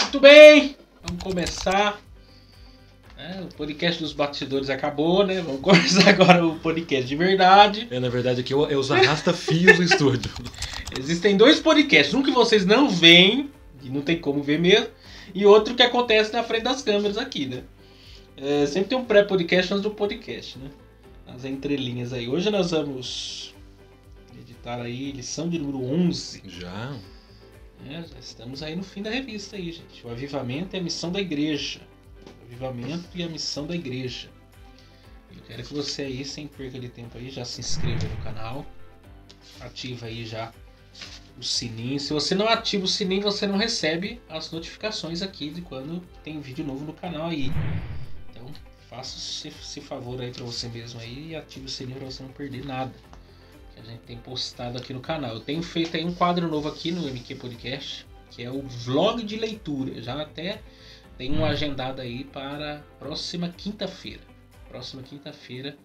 Muito bem, vamos começar. O podcast dos bastidores acabou, né? Vamos começar agora o podcast de verdade. Na verdade aqui é os arrasta-fios do estúdio. Existem dois podcasts, um que vocês não veem, e não tem como ver mesmo, e outro que acontece na frente das câmeras aqui, né? Sempre tem um pré-podcast antes do podcast, né? As entrelinhas aí. Hoje nós vamos editar aí lição de número 11. Já Já estamos aí no fim da revista aí, gente. O avivamento é a missão da igreja. O avivamento e a missão da igreja. Eu quero que você aí, sem perca de tempo aí, já se inscreva no canal. Ativa aí já o sininho. Se você não ativa o sininho, você não recebe as notificações aqui de quando tem vídeo novo no canal aí. Então, faça esse favor aí pra você mesmo aí e ative o sininho pra você não perder nada que a gente tem postado aqui no canal. Eu tenho feito aí um quadro novo aqui no MQ Podcast, que é o vlog de leitura. Já até tem um agendado aí para próxima quinta-feira. Próxima quinta-feira,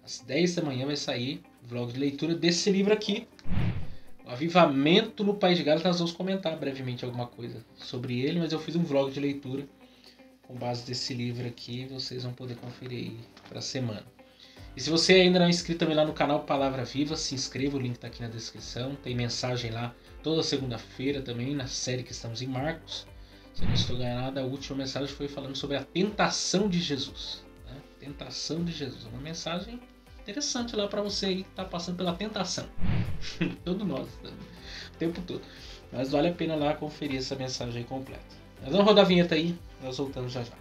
às 10 da manhã, vai sair o vlog de leitura desse livro aqui, O Avivamento no País de Gales. Nós vamos comentar brevemente alguma coisa sobre ele, mas eu fiz um vlog de leitura com base desse livro aqui. Vocês vão poder conferir aí para a semana. E se você ainda não é inscrito também lá no canal Palavra Viva, se inscreva, o link está aqui na descrição. Tem mensagem lá toda segunda-feira também, na série que estamos em Marcos. Se eu não estou ganhando nada, a última mensagem foi falando sobre a tentação de Jesus. Né? Tentação de Jesus. É uma mensagem interessante lá para você aí que está passando pela tentação. Todos nós, né? O tempo todo. Mas vale a pena lá conferir essa mensagem aí completa. Nós vamos rodar a vinheta aí, nós voltamos já já.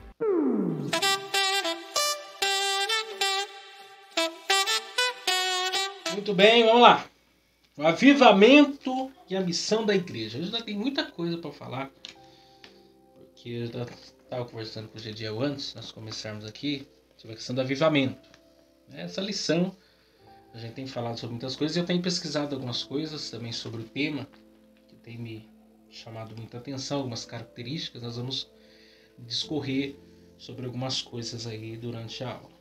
Muito bem, vamos lá. O avivamento e a missão da igreja. Hoje ainda tem muita coisa para falar. Porque eu já estava conversando com o Gediel antes, nós começarmos aqui, sobre a questão do avivamento. Essa lição, a gente tem falado sobre muitas coisas e eu tenho pesquisado algumas coisas também sobre o tema, que tem me chamado muita atenção, algumas características. Nós vamos discorrer sobre algumas coisas aí durante a aula.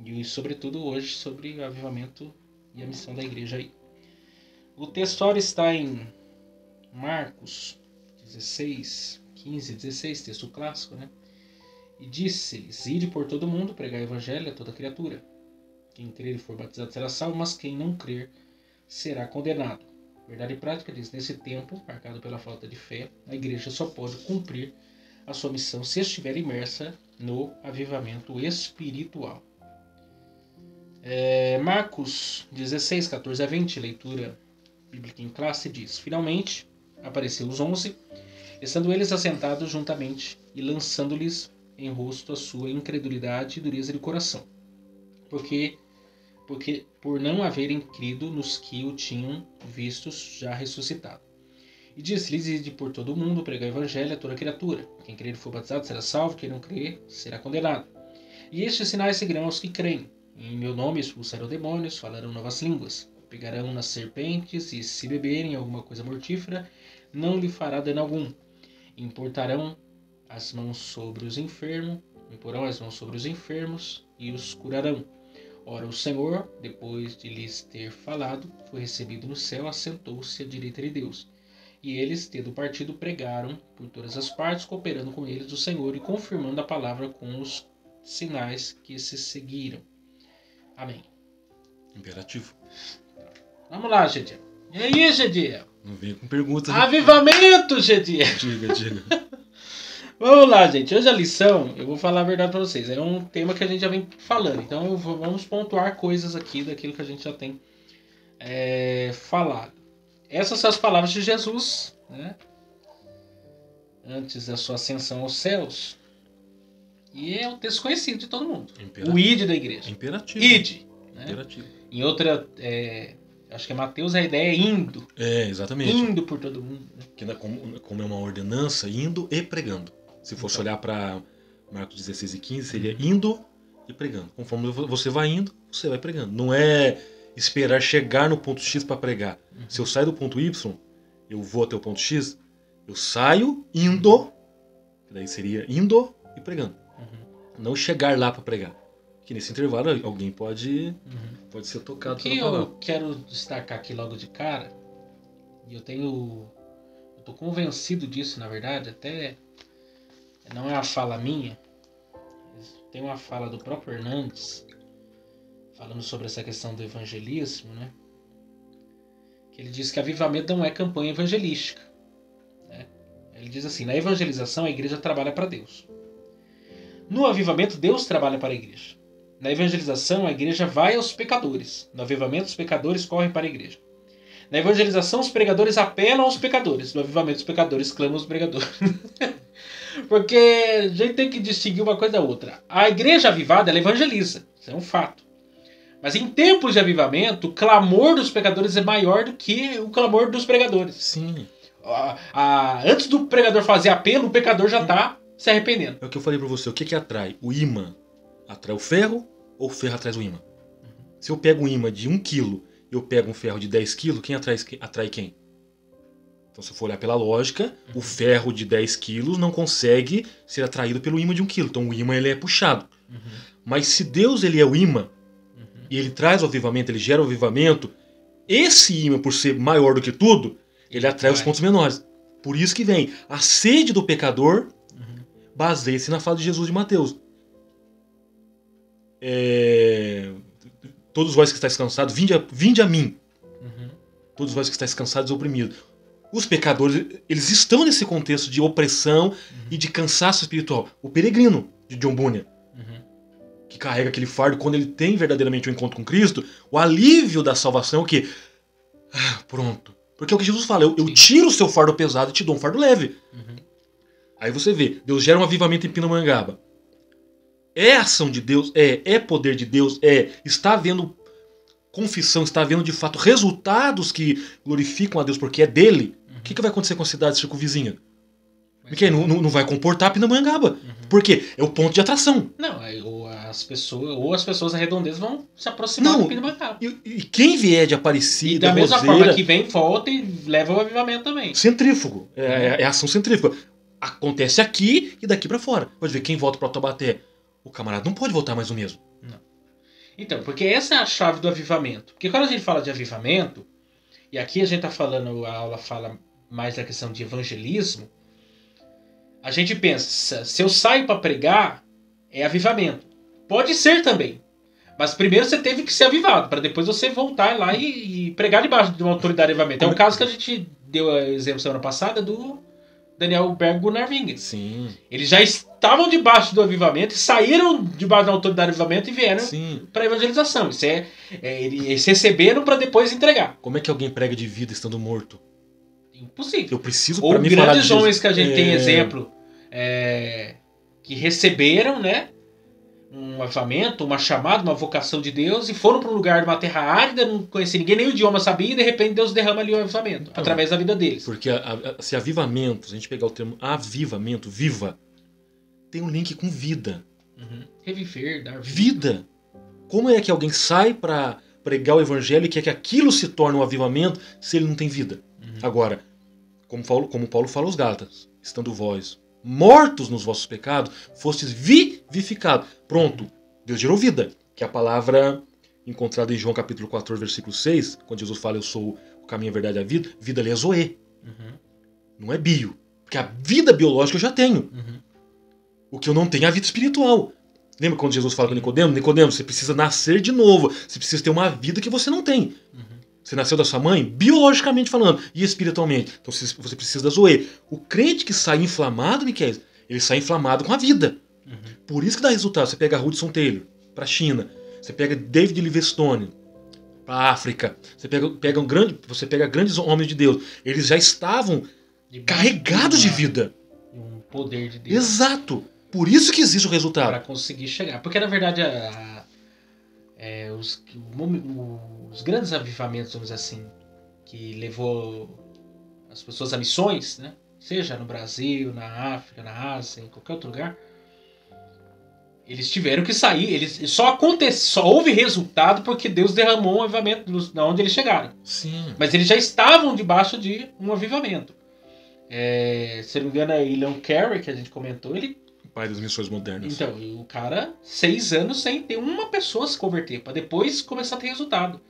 E sobretudo hoje sobre o avivamento e a missão da igreja aí. O texto está em Marcos 16, 15, 16, texto clássico, né? E disse-lhes: ide por todo mundo, pregar o evangelho a toda criatura. Quem crer e for batizado será salvo, mas quem não crer será condenado. Verdade prática diz: nesse tempo, marcado pela falta de fé, a igreja só pode cumprir a sua missão se estiver imersa no avivamento espiritual. Marcos 16, 14 a 20, leitura bíblica em classe, diz: finalmente apareceu os 11, estando eles assentados juntamente e lançando-lhes em rosto a sua incredulidade e dureza de coração, porque por não haverem crido nos que o tinham vistos já ressuscitado. E disse-lhes: ide por todo o mundo, pregar o evangelho a toda criatura. Quem crer e for batizado será salvo, quem não crer será condenado. E estes sinais seguirão aos que creem. Em meu nome expulsarão demônios, falarão novas línguas, pegarão nas serpentes, e se beberem alguma coisa mortífera, não lhe fará dano algum. Imporão as mãos sobre os enfermos, e os curarão. Ora, o Senhor, depois de lhes ter falado, foi recebido no céu, assentou-se à direita de Deus. E eles, tendo partido, pregaram por todas as partes, cooperando com eles do Senhor e confirmando a palavra com os sinais que se seguiram. Amém. Imperativo. Vamos lá, Gediel. E aí, Gediel? Não venha com perguntas. Avivamento, Gediel. Diga. Vamos lá, gente. Hoje a lição, eu vou falar a verdade para vocês. É um tema que a gente já vem falando. Então vamos pontuar coisas aqui daquilo que a gente já tem falado. Essas são as palavras de Jesus, né? Antes da sua ascensão aos céus. E é um texto conhecido de todo mundo. O id da igreja. Imperativo. Id. Né? Imperativo. Em outra, acho que é Mateus, a ideia é indo. Exatamente. Indo por todo mundo. Né? Que como é uma ordenança, indo e pregando. Se fosse olhar para Marcos 16 e 15, seria indo e pregando. Conforme você vai indo, você vai pregando. Não é esperar chegar no ponto X para pregar. Se eu saio do ponto Y, eu vou até o ponto X, eu saio indo, que daí seria indo e pregando. Não chegar lá para pregar. Que nesse intervalo alguém pode ser tocado pela palavra. Eu quero destacar aqui logo de cara, e eu tô convencido disso, na verdade, até não é uma fala minha, tem uma fala do próprio Hernandes, falando sobre essa questão do evangelismo, né? Que ele diz que avivamento não é campanha evangelística, né? Ele diz assim, na evangelização a igreja trabalha para Deus. No avivamento, Deus trabalha para a igreja. Na evangelização, a igreja vai aos pecadores. No avivamento, os pecadores correm para a igreja. Na evangelização, os pregadores apelam aos pecadores. No avivamento, os pecadores clamam aos pregadores. Porque a gente tem que distinguir uma coisa da outra. A igreja avivada, ela evangeliza. Isso é um fato. Mas em tempos de avivamento, o clamor dos pecadores é maior do que o clamor dos pregadores. Sim. Antes do pregador fazer apelo, o pecador já está se arrependendo. É o que eu falei pra você. O que atrai? O ímã atrai o ferro ou o ferro atrai o ímã? Se eu pego um ímã de 1 quilo e eu pego um ferro de 10 quilos, quem atrai quem? Então, se eu for olhar pela lógica, o ferro de 10 quilos não consegue ser atraído pelo ímã de 1 quilo. Então, o ímã ele é puxado. Mas se Deus ele é o ímã, e ele traz o avivamento, ele gera o avivamento, esse ímã, por ser maior do que tudo, ele atrai os pontos menores. Por isso que vem a sede do pecador, baseia-se na fala de Jesus de Mateus. Todos vós que estáis cansados, vinde a mim. Todos vós que estáis cansados e oprimidos. Os pecadores, eles estão nesse contexto de opressão e de cansaço espiritual. O peregrino de John Bunyan, que carrega aquele fardo, quando ele tem verdadeiramente um encontro com Cristo, o alívio da salvação é o quê? Pronto. Porque é o que Jesus fala, eu tiro o seu fardo pesado e te dou um fardo leve. Aí você vê, Deus gera um avivamento em Pindamonhangaba. É ação de Deus? É poder de Deus? Está havendo confissão, está havendo de fato resultados que glorificam a Deus porque é dele? O que vai acontecer com a cidade circunvizinha? Porque não vai comportar Pindamonhangaba. Por quê? É o ponto de atração. Não, as pessoas da redondeza vão se aproximar do Pindamonhangaba. E quem vier de Aparecida, e da mesma Roseira, forma que vem, volta e leva o avivamento também. Centrífugo. É ação centrífuga. Acontece aqui e daqui pra fora. Pode ver, quem volta pra Taubaté, o camarada não pode voltar mais o mesmo. Não. Então, porque essa é a chave do avivamento. Porque quando a gente fala de avivamento, e aqui a gente tá falando, a aula fala mais da questão de evangelismo, a gente pensa, se eu saio para pregar, é avivamento. Pode ser também. Mas primeiro você teve que ser avivado, para depois você voltar lá e pregar debaixo de uma autoridade de avivamento. É o caso que a gente deu exemplo semana passada do Daniel Berg Gunnar-Wingren. Sim. Eles já estavam debaixo do avivamento, saíram debaixo da autoridade do avivamento e vieram para a evangelização. Eles receberam para depois entregar. Como é que alguém prega de vida estando morto? Impossível. Eu preciso para mim falar de grandes homens que a gente tem exemplo, que receberam, né, um avivamento, uma chamada, uma vocação de Deus e foram para um lugar de uma terra árida, não conhecia ninguém, nem o idioma sabia, e de repente Deus derrama ali o avivamento, através da vida deles. Porque se avivamento, se a gente pegar o termo avivamento, viva, tem um link com vida. Reviver, dar vida. Como é que alguém sai para pregar o evangelho e quer que aquilo se torne um avivamento se ele não tem vida? Agora, como Paulo fala aos Gálatas, estando vós mortos nos vossos pecados, fostes vivificados. Pronto, Deus gerou vida. Que é a palavra encontrada em João capítulo 14, versículo 6, quando Jesus fala, eu sou o caminho, a verdade e a vida. Vida ali é zoe. Não é bio. Porque a vida biológica eu já tenho. O que eu não tenho é a vida espiritual. Lembra quando Jesus fala para Nicodemo? Nicodemo, você precisa nascer de novo. Você precisa ter uma vida que você não tem. Você nasceu da sua mãe, biologicamente falando, e espiritualmente. Então você precisa da zoe. O crente que sai inflamado, Miquel, ele sai inflamado com a vida. Por isso que dá resultado. Você pega Hudson Taylor para a China. Você pega David Livingstone para a África. Você pega grandes homens de Deus. Eles já estavam carregados de vida. Um poder de Deus. Exato. Por isso que existe o resultado. Para conseguir chegar. Porque na verdade os grandes avivamentos, vamos dizer assim, que levou as pessoas a missões, né? Seja no Brasil, na África, na Ásia, em qualquer outro lugar, eles tiveram que sair. Só houve resultado porque Deus derramou um avivamento da onde eles chegaram. Sim. Mas eles já estavam debaixo de um avivamento. Se não me engano, é Leon Carey, que a gente comentou, ele pai das missões modernas. Então, o cara, 6 anos sem ter uma pessoa se converter, para depois começar a ter resultado.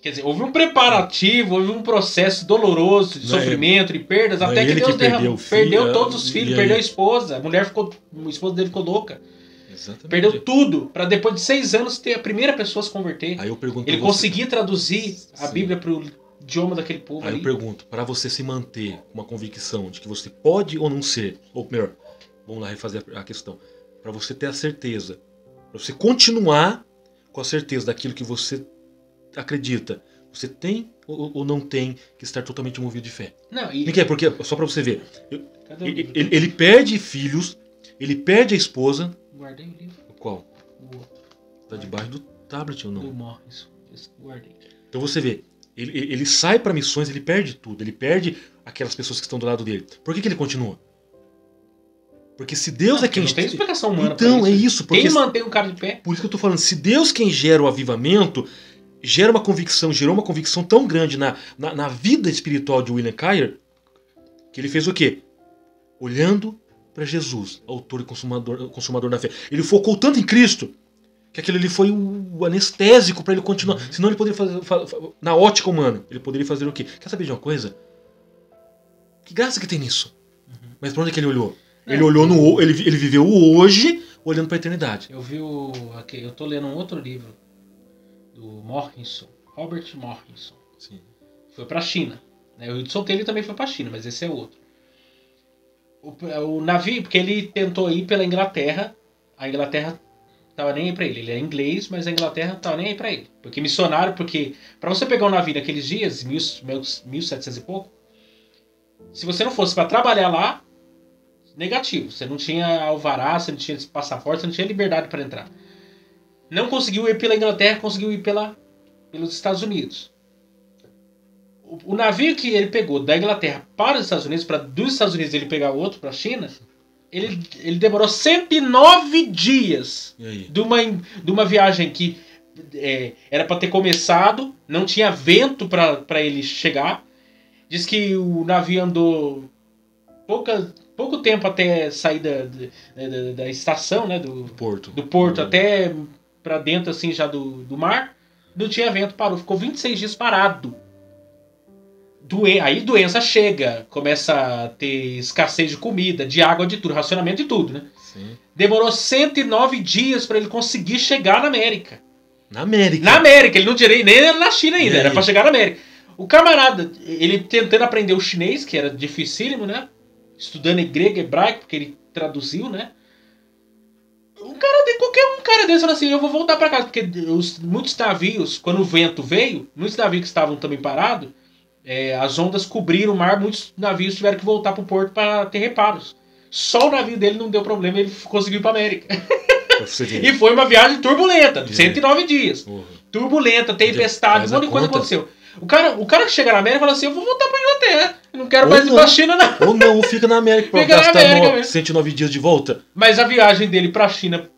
Quer dizer, houve um preparativo, houve um processo doloroso de sofrimento, de perdas, não é até que ele Deus que perdeu o filho, perdeu todos os filhos, e perdeu a aí? esposa, a esposa dele ficou louca. Exatamente. Perdeu tudo, pra depois de 6 anos ter a primeira pessoa a se converter. Aí eu pergunto Ele pra você, conseguir traduzir a Sim. Bíblia pro idioma daquele povo Aí eu ali. pergunto, para você se manter com uma convicção de que você pode ou não ser, ou melhor, vamos lá refazer a questão, para você ter a certeza, para você continuar com a certeza daquilo que você acredita, você tem ou não tem que estar totalmente movido de fé? Não, e... Porque, só para você ver, Cadê o livro? ele perde filhos, ele perde a esposa. Guardei o livro. Qual? O outro. Tá debaixo do tablet ou não? Do Morrison. Esse que guardei. Então você vê, ele sai para missões, ele perde tudo, ele perde aquelas pessoas que estão do lado dele. Por que ele continua? Porque se Deus Não, é quem... não tem explicação humana Então, pra é isso. Porque Quem mantém um cara de pé? Por isso que eu tô falando, se Deus quem gera o avivamento, gera uma convicção, gerou uma convicção tão grande na vida espiritual de William Carrier, que ele fez o quê? Olhando para Jesus, autor e consumador da fé. Ele focou tanto em Cristo, que aquilo ali foi o anestésico para ele continuar. Senão ele poderia fazer, na ótica humana, ele poderia fazer o quê? Quer saber de uma coisa? Que graça que tem nisso? Mas para onde é que ele olhou? Ele olhou ele viveu o hoje, olhando para a eternidade. Eu vi eu tô lendo um outro livro do Morrison, Robert Morrison. Sim. Foi pra China. O Hudson Taylor também foi pra China, mas esse é outro. O navio, porque ele tentou ir pela Inglaterra, a Inglaterra tava nem aí pra ele. Ele é inglês, mas a Inglaterra tava nem aí pra ele. Porque missionário, pra você pegar um navio naqueles dias, 1700 e pouco, se você não fosse pra trabalhar lá, negativo. Você não tinha alvará, você não tinha passaporte, você não tinha liberdade para entrar. Não conseguiu ir pela Inglaterra, conseguiu ir pelos Estados Unidos. O navio que ele pegou da Inglaterra para os Estados Unidos, dos Estados Unidos ele pegar outro para a China, ele demorou 109 dias de uma viagem que era para ter começado, não tinha vento para ele chegar. Diz que o navio andou pouco tempo até sair da estação, né, do porto até para dentro assim já do mar. Não tinha vento, parou, ficou 26 dias parado. Aí doença chega, começa a ter escassez de comida, de água, de tudo, racionamento de tudo, né? Sim. Demorou 109 dias para ele conseguir chegar na América. Na América? Na América, ele não tinha nem na China ainda, era para chegar na América. O camarada, ele tentando aprender o chinês, que era dificílimo, né? Estudando em grego, hebraico, porque ele traduziu, né? Qualquer um cara desse falou assim, eu vou voltar para casa, porque muitos navios, quando o vento veio, muitos navios que estavam também parados, as ondas cobriram o mar, muitos navios tiveram que voltar pro porto para ter reparos. Só o navio dele não deu problema, ele conseguiu ir para América. E foi uma viagem turbulenta, 109 dias. Turbulenta, tempestade, um monte de coisa aconteceu. O cara que chega na América fala assim, eu vou voltar pra Inglaterra, eu não quero mais ir pra China não. Ou não, fica na América pra gastar 109 dias de volta. Mas a viagem dele pra China,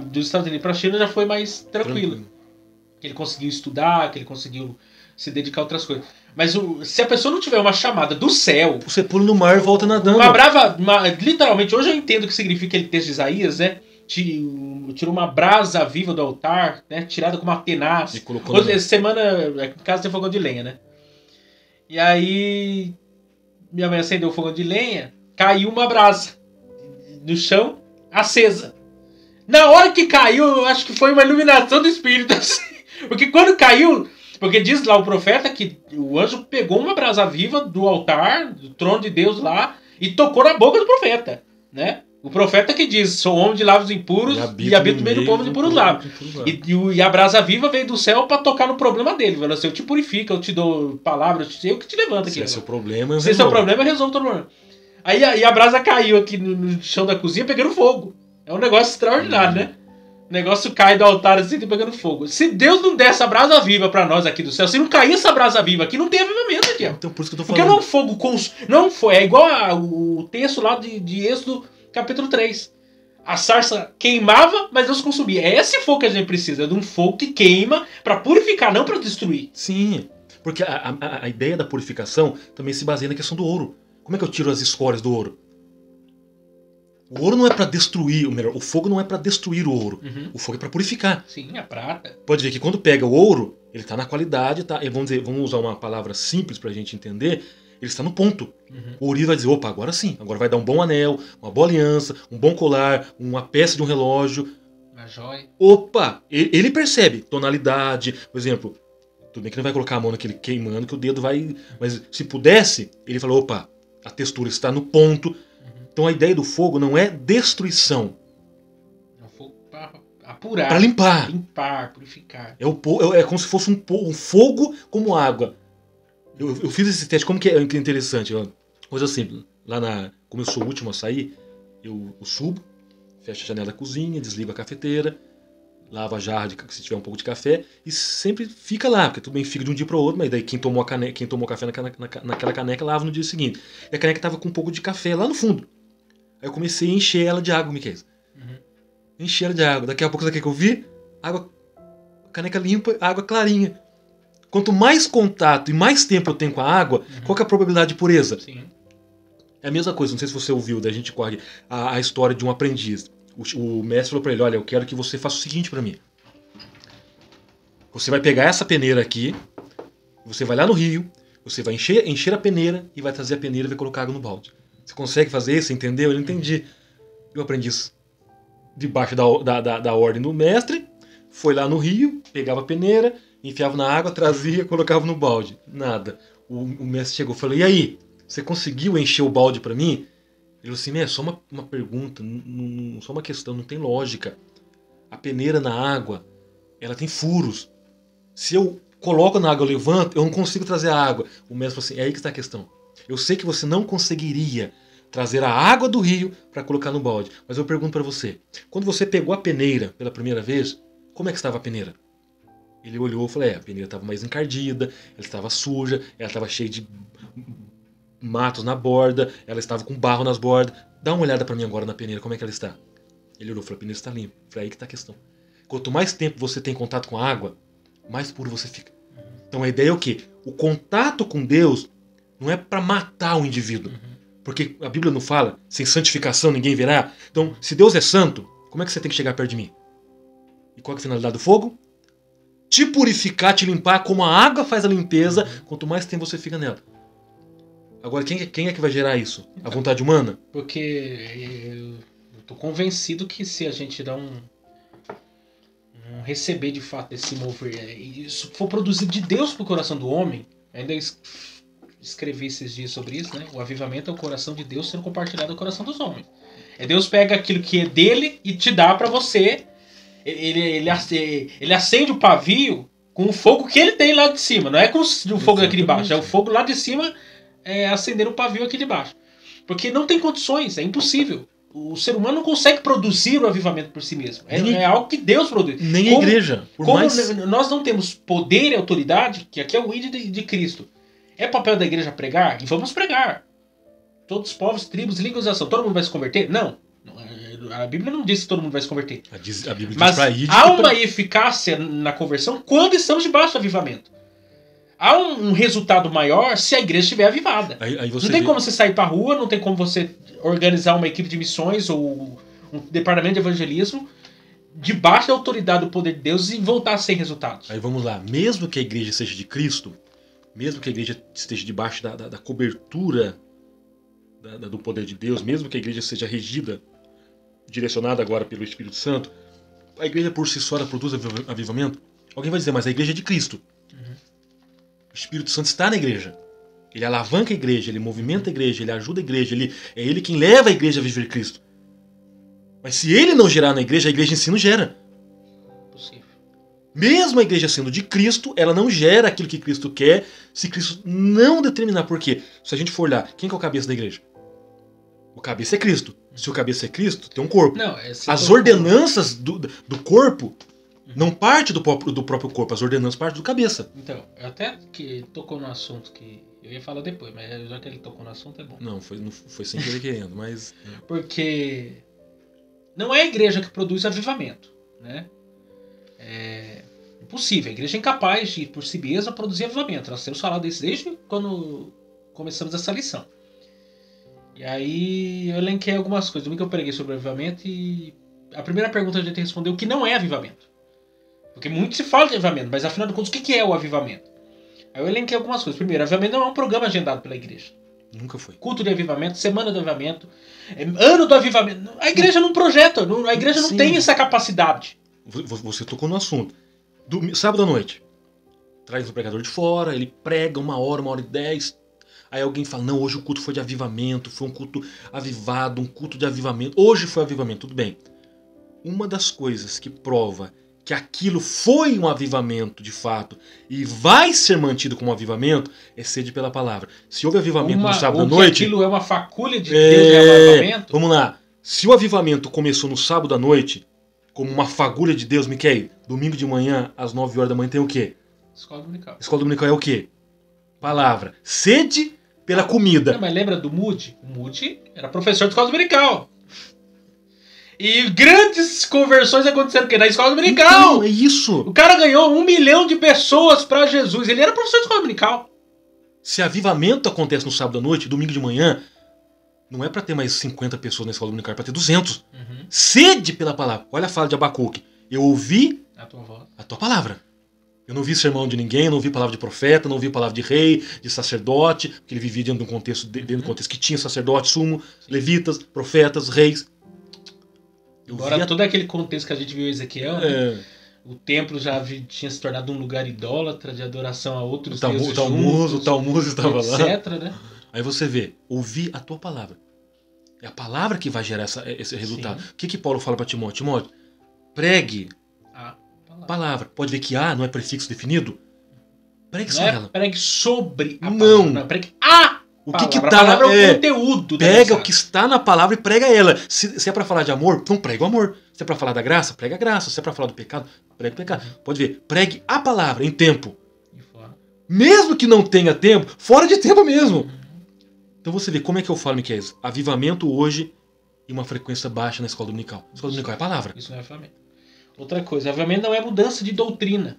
dos Estados Unidos pra China já foi mais tranquila. Que ele conseguiu estudar, que ele conseguiu se dedicar a outras coisas. Mas se a pessoa não tiver uma chamada do céu... Você pula no mar e volta nadando. Literalmente, hoje eu entendo o que significa aquele texto de Isaías, né? Tirou uma brasa viva do altar, né? Tirada com uma tenaz. Hoje, semana, em casa tem fogão de lenha, né? E aí, minha mãe acendeu o fogão de lenha, caiu uma brasa no chão, acesa. Na hora que caiu, eu acho que foi uma iluminação do Espírito, assim. Porque quando caiu... Porque diz lá o profeta que o anjo pegou uma brasa viva do altar, do trono de Deus lá, e tocou na boca do profeta, né? O profeta que diz, sou homem de lábios impuros e habito no meio do povo de impuros lábios. E a brasa viva veio do céu para tocar no problema dele. Falou assim, eu te purifico, eu te dou palavras, eu que te levanto aqui. Se é seu problema, se é seu problema, eu resolvo todo problema. Aí a brasa caiu aqui no chão da cozinha pegando fogo. É um negócio extraordinário, né? O negócio cai do altar assim, tá pegando fogo. Se Deus não der essa brasa viva pra nós aqui do céu, se não cair essa brasa viva aqui, não tem avivamento, Diego. Então, por isso que eu tô falando. Porque não é um fogo não foi. É igual o texto lá de Êxodo, capítulo 3. A sarça queimava, mas Deus consumia. É esse fogo que a gente precisa. É de um fogo que queima pra purificar, não pra destruir. Sim, porque a ideia da purificação também se baseia na questão do ouro. Como é que eu tiro as escórias do ouro? O ouro não é para destruir, ou melhor, o fogo não é para destruir o ouro. O fogo é para purificar. Sim, a prata. Pode ver que quando pega o ouro, Ele está na qualidade, tá? Vamos usar uma palavra simples para a gente entender. Ele está no ponto. O ourives vai dizer, opa, agora sim. Agora vai dar um bom anel, uma boa aliança, um bom colar, uma peça de um relógio. Uma joia. Opa! Ele percebe tonalidade. Por exemplo, tudo bem que não vai colocar a mão naquele queimando que o dedo vai... Mas se pudesse, ele falou, opa, a textura está no ponto. Então a ideia do fogo não é destruição. É um fogo para apurar. Para limpar. Limpar, purificar. É como se fosse um fogo como água. Eu fiz esse teste, como que é interessante. Ó. Coisa simples. Como eu sou o último a sair, eu subo, fecho a janela da cozinha, desligo a cafeteira, lavo a jarra se tiver um pouco de café, e sempre fica lá, porque tudo bem fica de um dia para o outro, mas daí quem tomou café naquela caneca lava no dia seguinte. E a caneca estava com um pouco de café lá no fundo. Aí eu comecei a encher ela de água, Miquel. Encher ela de água. Daqui a pouco, sabe o que eu vi? Caneca limpa, água clarinha. Quanto mais contato e mais tempo eu tenho com a água, qual que é a probabilidade de pureza? Sim. É a mesma coisa, não sei se você ouviu, da gente corre a história de um aprendiz. O mestre falou para ele, olha, eu quero que você faça o seguinte para mim. Você vai pegar essa peneira aqui, você vai lá no rio, você vai encher a peneira e vai trazer a peneira e vai colocar água no balde. Você consegue fazer isso, entendeu? Eu não entendi. E o aprendiz, debaixo da ordem do mestre, foi lá no rio, pegava a peneira, enfiava na água, trazia, colocava no balde. Nada. O mestre chegou e falou, e aí? Você conseguiu encher o balde para mim? Ele falou assim, é só uma pergunta, só uma questão, não tem lógica. A peneira na água, ela tem furos. Se eu coloco na água, eu levanto, eu não consigo trazer a água. O mestre falou assim, é aí que está a questão. Eu sei que você não conseguiria trazer a água do rio para colocar no balde. Mas eu pergunto para você, quando você pegou a peneira pela primeira vez, como é que estava a peneira? Ele olhou e falou, a peneira estava mais encardida, ela estava suja, ela estava cheia de matos na borda, ela estava com barro nas bordas. Dá uma olhada para mim agora na peneira, como é que ela está? Ele olhou e falou, a peneira está limpa. Foi aí que está a questão. Quanto mais tempo você tem contato com a água, mais puro você fica. Então a ideia é o quê? O contato com Deus não é para matar o indivíduo. Porque a Bíblia não fala, sem santificação ninguém verá. Então, se Deus é santo, como é que você tem que chegar perto de mim? E qual é a finalidade do fogo? Te purificar, te limpar, como a água faz a limpeza, quanto mais tempo você fica nela. Agora, quem é que vai gerar isso? A vontade humana? Porque eu tô convencido que se a gente dá um receber de fato desse mover, e isso for produzido de Deus pro coração do homem, ainda escrevi esses dias sobre isso, né? O avivamento é o coração de Deus sendo compartilhado no coração dos homens. Deus pega aquilo que é dele e te dá para você. Ele acende o pavio com o fogo que ele tem lá de cima. Não é com o fogo aqui de baixo. É o fogo lá de cima acender o pavio aqui de baixo. Porque não tem condições, é impossível. O ser humano não consegue produzir o avivamento por si mesmo. É algo que Deus produz. Nem a igreja. Nós não temos poder e autoridade, que aqui é o ID de Cristo. É papel da igreja pregar? E vamos pregar. Todos os povos, tribos, línguas e nação. Todo mundo vai se converter? Não. A Bíblia não diz que todo mundo vai se converter. A Bíblia mas diz há uma eficácia na conversão quando estamos debaixo do avivamento. Há um resultado maior se a igreja estiver avivada. Não tem como você sair para a rua, não tem como você organizar uma equipe de missões ou um departamento de evangelismo debaixo da autoridade do poder de Deus e voltar sem resultados. Aí vamos lá. Mesmo que a igreja seja de Cristo, mesmo que a igreja esteja debaixo da cobertura do poder de Deus, mesmo que a igreja seja regida, direcionada agora pelo Espírito Santo, a igreja por si só produz avivamento? Alguém vai dizer, mas a igreja é de Cristo. O Espírito Santo está na igreja. Ele alavanca a igreja, ele movimenta a igreja, ele ajuda a igreja, é ele quem leva a igreja a viver Cristo. Mas se ele não gerar na igreja, a igreja em si não gera. Possível. Mesmo a igreja sendo de Cristo, ela não gera aquilo que Cristo quer se Cristo não determinar. Por quê? Se a gente for olhar, quem que é o cabeça da igreja? O cabeça é Cristo. Se o cabeça é Cristo, tem um corpo. Não, as ordenanças do corpo não parte do próprio corpo. As ordenanças partem do cabeça. Então, até que tocou no assunto que eu ia falar depois, mas já que ele tocou no assunto é bom. Não foi sem querer querendo, mas... Porque não é a igreja que produz avivamento, né? É impossível. A igreja é incapaz de, por si mesma, produzir avivamento. Nós temos falado disso desde quando começamos essa lição. E aí eu elenquei algumas coisas. Domingo eu preguei sobre avivamento e a primeira pergunta a gente respondeu o que não é avivamento. Porque muito se fala de avivamento, mas afinal de contas, o que é o avivamento? Aí eu elenquei algumas coisas. Primeiro, avivamento não é um programa agendado pela igreja. Nunca foi. Culto de avivamento, semana do avivamento, ano do avivamento. A igreja não projeta, a igreja não tem essa capacidade. Você tocou no assunto. Sábado à noite, traz um pregador de fora, ele prega 1h e 10. Aí alguém fala, não, hoje o culto foi de avivamento, foi um culto avivado, um culto de avivamento. Hoje foi avivamento, tudo bem. Uma das coisas que prova que aquilo foi um avivamento de fato e vai ser mantido como um avivamento é sede pela palavra. Se houve avivamento no sábado à noite... aquilo é uma faculha de Deus de avivamento? Vamos lá. Se o avivamento começou no sábado à noite, como uma fagulha de Deus, Miquel, domingo de manhã, às 9 horas da manhã, tem o quê? Escola dominical. Escola dominical é o quê? Palavra. Sede pela comida. Não, mas lembra do Moody? O Moody era professor de escola dominical. E grandes conversões aconteceram na escola dominical. Então, é isso. O cara ganhou 1 milhão de pessoas para Jesus. Ele era professor de escola dominical. Se avivamento acontece no sábado à noite, domingo de manhã, não é para ter mais 50 pessoas na escola dominical, é para ter 200. Uhum. Sede pela palavra. Olha a fala de Abacuque. Eu ouvi a tua voz. A tua palavra. Eu não vi sermão de ninguém, não vi palavra de profeta, não vi palavra de rei, de sacerdote, porque ele vivia dentro de um contexto, que tinha sacerdote, sumo, levitas, profetas, reis. Agora, todo aquele contexto que a gente viu em Ezequiel, né? O templo já tinha se tornado um lugar idólatra de adoração a outros deuses o Talmud estava etc, lá. Né? Aí você vê, ouvir a tua palavra. É a palavra que vai gerar esse resultado. Sim. O que Paulo fala para Timóteo? Timóteo, pregue a palavra. Pode ver que A não é prefixo definido? Pregue sobre ela. Pregue sobre a palavra. Não, pregue a o que palavra. Tá, a palavra é o conteúdo. Pega o que está na palavra e prega ela. Se é para falar de amor, então prega o amor. Se é para falar da graça, prega a graça. Se é para falar do pecado, prega o pecado. Pode ver, pregue a palavra em tempo. Mesmo que não tenha tempo, fora de tempo mesmo. Então você vê como é que eu falo, Miquel. Avivamento hoje e uma frequência baixa na escola dominical. A escola dominical é palavra. Isso não é avivamento. Outra coisa, avivamento não é mudança de doutrina.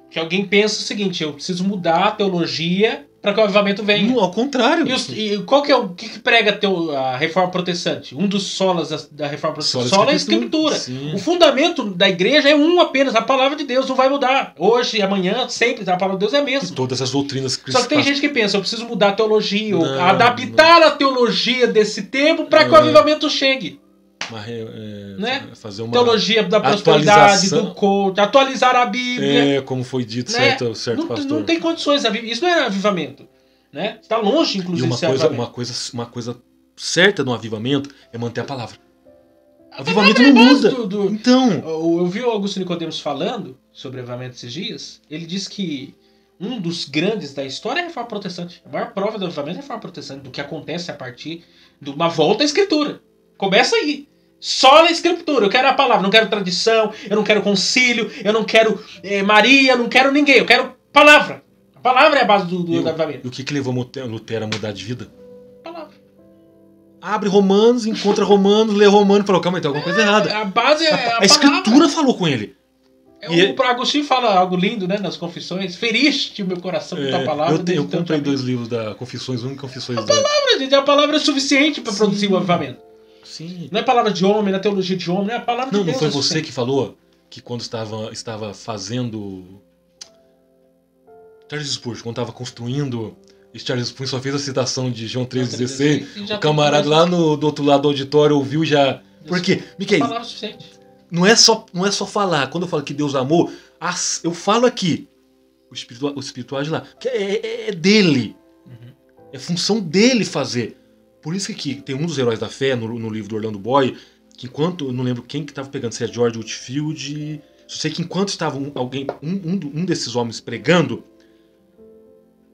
Que alguém pensa o seguinte, eu preciso mudar a teologia para que o avivamento venha. Não, ao contrário. E qual que é o que prega a reforma protestante? Um dos solas da reforma protestante. Sola é a escritura. Sim. O fundamento da igreja é apenas, a palavra de Deus não vai mudar. Hoje, amanhã, sempre, a palavra de Deus é a mesma. E todas as doutrinas cristãs. Só que tem gente que pensa, eu preciso mudar a teologia, ou adaptar a teologia desse tempo para que o avivamento chegue. Né? Fazer uma teologia da prosperidade, do coach, atualizar a Bíblia. Como foi dito, né? certo pastor. Não tem condições, isso não é avivamento. Né? Está longe, inclusive, de ser avivamento. Uma coisa certa no avivamento é manter a palavra. O avivamento não muda. Então, eu vi o Augusto Nicodemos falando sobre avivamento esses dias. Ele disse que um dos grandes da história é a reforma protestante. A maior prova do avivamento é a reforma protestante, do que acontece a partir de uma volta à escritura. Começa aí. Só na escritura, eu quero a palavra, não quero tradição, eu não quero concílio, eu não quero Maria, eu não quero ninguém, eu quero palavra. A palavra é a base do avivamento. E o que levou Lutero a mudar de vida? Palavra. Abre Romanos, encontra Romanos, lê Romanos e falou, calma, tem alguma coisa errada. A base é a palavra. A escritura falou com ele. O Agostinho fala algo lindo, né, nas confissões. Feriste o meu coração com tua palavra. Eu comprei 2 livros da Confissões 1 e Confissões 2. A palavra é suficiente para produzir o avivamento. Sim. Não é palavra de homem, não é teologia de homem, não é a palavra de Deus. Não foi você que falou que quando estava fazendo Charles Spurgeon, quando estava construindo, e Charles Spurgeon só fez a citação de João 3,16, o camarada lá do outro lado do auditório ouviu já. Por quê? Miquel, palavra suficiente. Não é só falar. Quando eu falo que Deus amou, eu falo aqui. O espiritual de lá. Que é dele. Uhum. É função dele fazer. Por isso que tem um dos heróis da fé no livro do Orlando Boy, que enquanto, eu não lembro quem que estava pegando, se é George Whitefield, só sei que enquanto estava um desses homens pregando,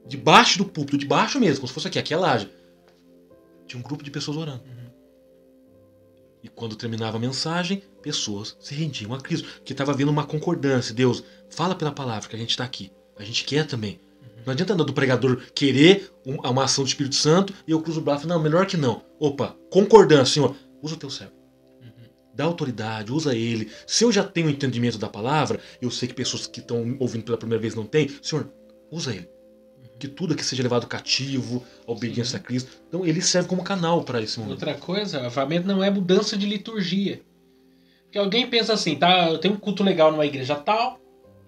debaixo do púlpito, debaixo mesmo, como se fosse aqui é laje, tinha um grupo de pessoas orando. Uhum. E quando terminava a mensagem, pessoas se rendiam a Cristo, que estava havendo uma concordância. Deus, fala pela palavra que a gente está aqui, a gente quer também. Não adianta do pregador querer uma ação do Espírito Santo e eu cruzo o braço. Não, melhor que não. Opa, concordância, Senhor. Usa o teu servo. Uhum. Dá autoridade, usa ele. Se eu já tenho entendimento da palavra, eu sei que pessoas que estão ouvindo pela primeira vez não têm. Senhor, usa ele. Uhum. Que tudo aqui seja levado cativo, a obediência a Cristo. Então ele serve como canal para esse momento. Outra coisa, avivamento não é mudança de liturgia. Porque alguém pensa assim, tá? Eu tenho um culto legal numa igreja tal,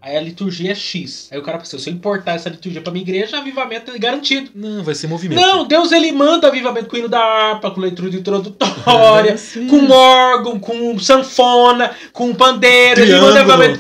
aí a liturgia é X. Aí o cara pensa, se eu importar essa liturgia pra minha igreja, avivamento é garantido. Não, vai ser movimento. Não, Deus ele manda avivamento com o hino da harpa, com leitura introdutória, com órgão, com sanfona, com pandeiro, ele manda avivamento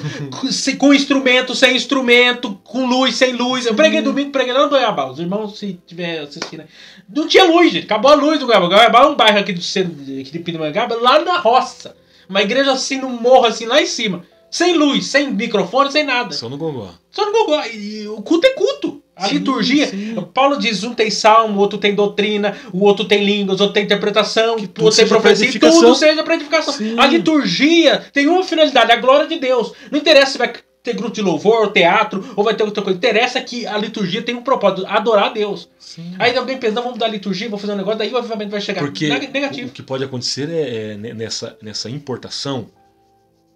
com instrumento, sem instrumento, com luz, sem luz. Eu preguei domingo, preguei lá no Goiabal. Os irmãos, se tiver assistindo, não tinha luz, gente. Acabou a luz do Goiabal. Goiabal é um bairro aqui de Pindamonhangaba, lá na roça. Uma igreja assim, no morro, assim, lá em cima. Sem luz, sem microfone, sem nada. Só no gogó. Só no gogó. E o culto é culto. A liturgia. Sim. Paulo diz, um tem salmo, o outro tem doutrina, o outro tem línguas, o outro tem interpretação, o outro tem profecia, e tudo seja para edificação. Sim. A liturgia tem uma finalidade, a glória de Deus. Não interessa se vai ter grupo de louvor, teatro, ou vai ter outra coisa. Interessa que a liturgia tem um propósito, adorar a Deus. Sim. Aí alguém pensa, não, vamos mudar a liturgia, vamos fazer um negócio, daí o avivamento vai chegar. Porque negativo. O que pode acontecer é nessa importação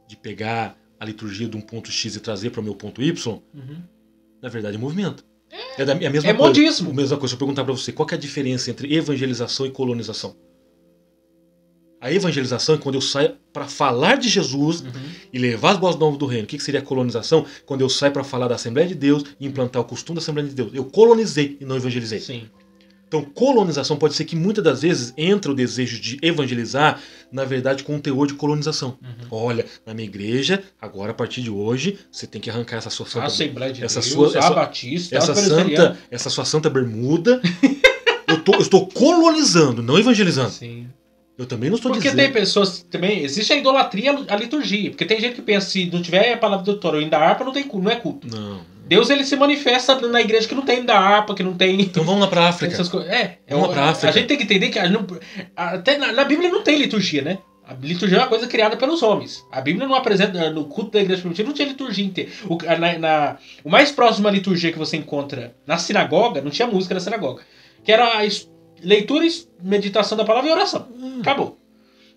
de pegar a liturgia de um ponto X e trazer para o meu ponto Y, na verdade é movimento. É a mesma coisa. Modismo. A mesma coisa. Se eu perguntar para você, qual que é a diferença entre evangelização e colonização? A evangelização é quando eu saio para falar de Jesus e levar as boas novas do reino. O que seria a colonização? Quando eu saio para falar da Assembleia de Deus e implantar o costume da Assembleia de Deus. Eu colonizei e não evangelizei. Sim. Então, colonização pode ser que muitas das vezes entre o desejo de evangelizar, na verdade, com um teor de colonização. Olha, na minha igreja, agora a partir de hoje, você tem que arrancar essa sua santa... Assembleia de Deus, a Batista, essa sua santa bermuda. eu estou colonizando, não evangelizando. Sim. Eu também não estou dizendo. Porque tem pessoas também... Existe a idolatria à liturgia. Porque tem gente que pensa, se não tiver a palavra do doutor ou ainda harpa, não é culto. Não. Deus ele se manifesta na igreja que não tem da harpa, que não tem... Então vamos lá para a África. Vamos lá para a África. A gente tem que entender que até na Bíblia não tem liturgia, né? A liturgia é uma coisa criada pelos homens. A Bíblia não apresenta... No culto da igreja primitiva não tinha liturgia inteira. O mais próximo à liturgia que você encontra na sinagoga, não tinha música na sinagoga, que era a leitura e meditação da palavra e oração. Acabou.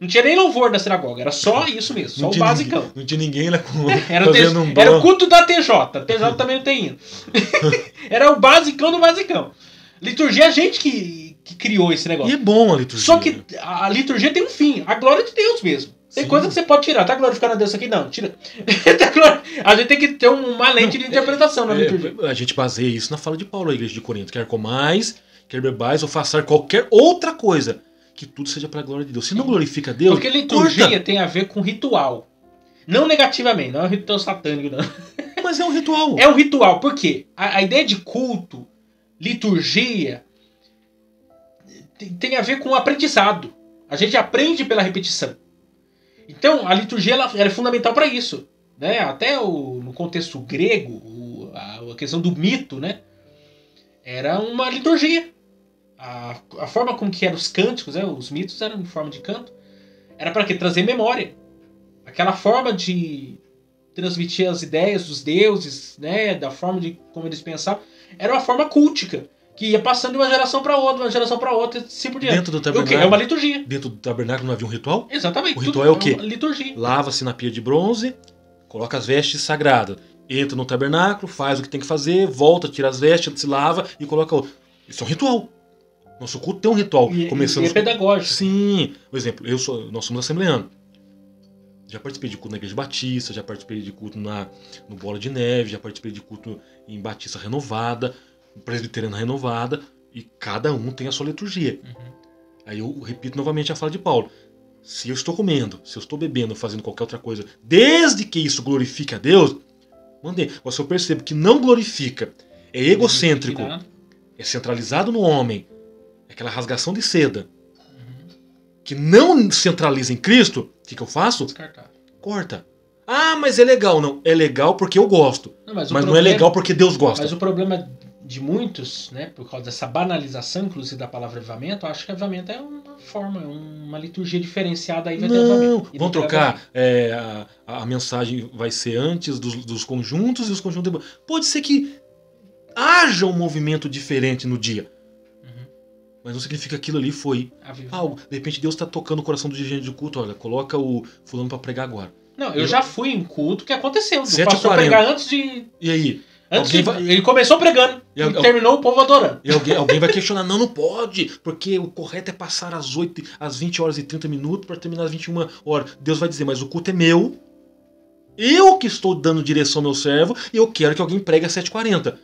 Não tinha nem louvor na sinagoga, era só isso mesmo, só o basicão. Não tinha ninguém lá com era o culto da TJ. A TJ também não tem hino. Era o basicão do basicão. Liturgia é a gente que criou esse negócio. E é bom a liturgia. Só que a liturgia tem um fim, a glória de Deus mesmo. Tem coisa que você pode tirar. Tá glorificando a Deus aqui? Não, tira. A gente tem que ter uma lente de interpretação na liturgia. A gente baseia isso na fala de Paulo, a igreja de Corinto. Quer comais, quer bebais ou façar qualquer outra coisa, que tudo seja para a glória de Deus. Se não glorifica a Deus, porque liturgia tem a ver com ritual. Não negativamente, não é um ritual satânico, não. Mas é um ritual. É um ritual, por quê? A ideia de culto, liturgia, tem a ver com o aprendizado. A gente aprende pela repetição. Então, a liturgia ela é fundamental para isso. Né? Até no contexto grego, a questão do mito, né? Era uma liturgia. A forma como que eram os cânticos, né? Os mitos eram em forma de canto, era para quê? Trazer memória. Aquela forma de transmitir as ideias dos deuses, né? Da forma de como eles pensavam, era uma forma cultica, que ia passando de uma geração para outra, e assim por diante. Dentro do tabernáculo, é uma liturgia. Dentro do tabernáculo não havia um ritual? Exatamente. O ritual é o quê? Uma liturgia. Lava-se na pia de bronze, coloca as vestes sagradas, entra no tabernáculo, faz o que tem que fazer, volta, tira as vestes, se lava e coloca outro. Isso é um ritual. Nosso culto tem um ritual. E é pedagógico. Sim. Por exemplo, nós somos assembleanos. Já participei de culto na Igreja Batista, já participei de culto no Bola de Neve, já participei de culto em Batista Renovada, Presbiteriana Renovada, e cada um tem a sua liturgia. Aí eu repito novamente a fala de Paulo. Se eu estou comendo, se eu estou bebendo, fazendo qualquer outra coisa, desde que isso glorifique a Deus, mandei. Mas se eu percebo que não glorifica, é egocêntrico, é centralizado no homem, é aquela rasgação de seda, que não centraliza em Cristo, o que eu faço? Descartar. Corta. Ah, mas é legal. Não, é legal porque eu gosto. Mas não é legal porque Deus gosta. Mas o problema de muitos, né, por causa dessa banalização, inclusive da palavra avivamento, eu acho que avivamento é uma forma, uma liturgia diferenciada aí. Não, vão trocar. A mensagem vai ser antes dos conjuntos e os conjuntos. Pode ser que haja um movimento diferente no dia. Mas não significa que aquilo ali foi algo. De repente Deus está tocando o coração do dirigente de culto. Olha, coloca o fulano para pregar agora. Não, eu já fui em culto que aconteceu. O pastor pregar antes de... E aí? Ele começou pregando e terminou o povo adorando. E alguém vai questionar, não pode, porque o correto é passar às 20 horas e 30 minutos para terminar às 21 horas. Deus vai dizer, mas o culto é meu, eu que estou dando direção ao meu servo e eu quero que alguém pregue às 7h40.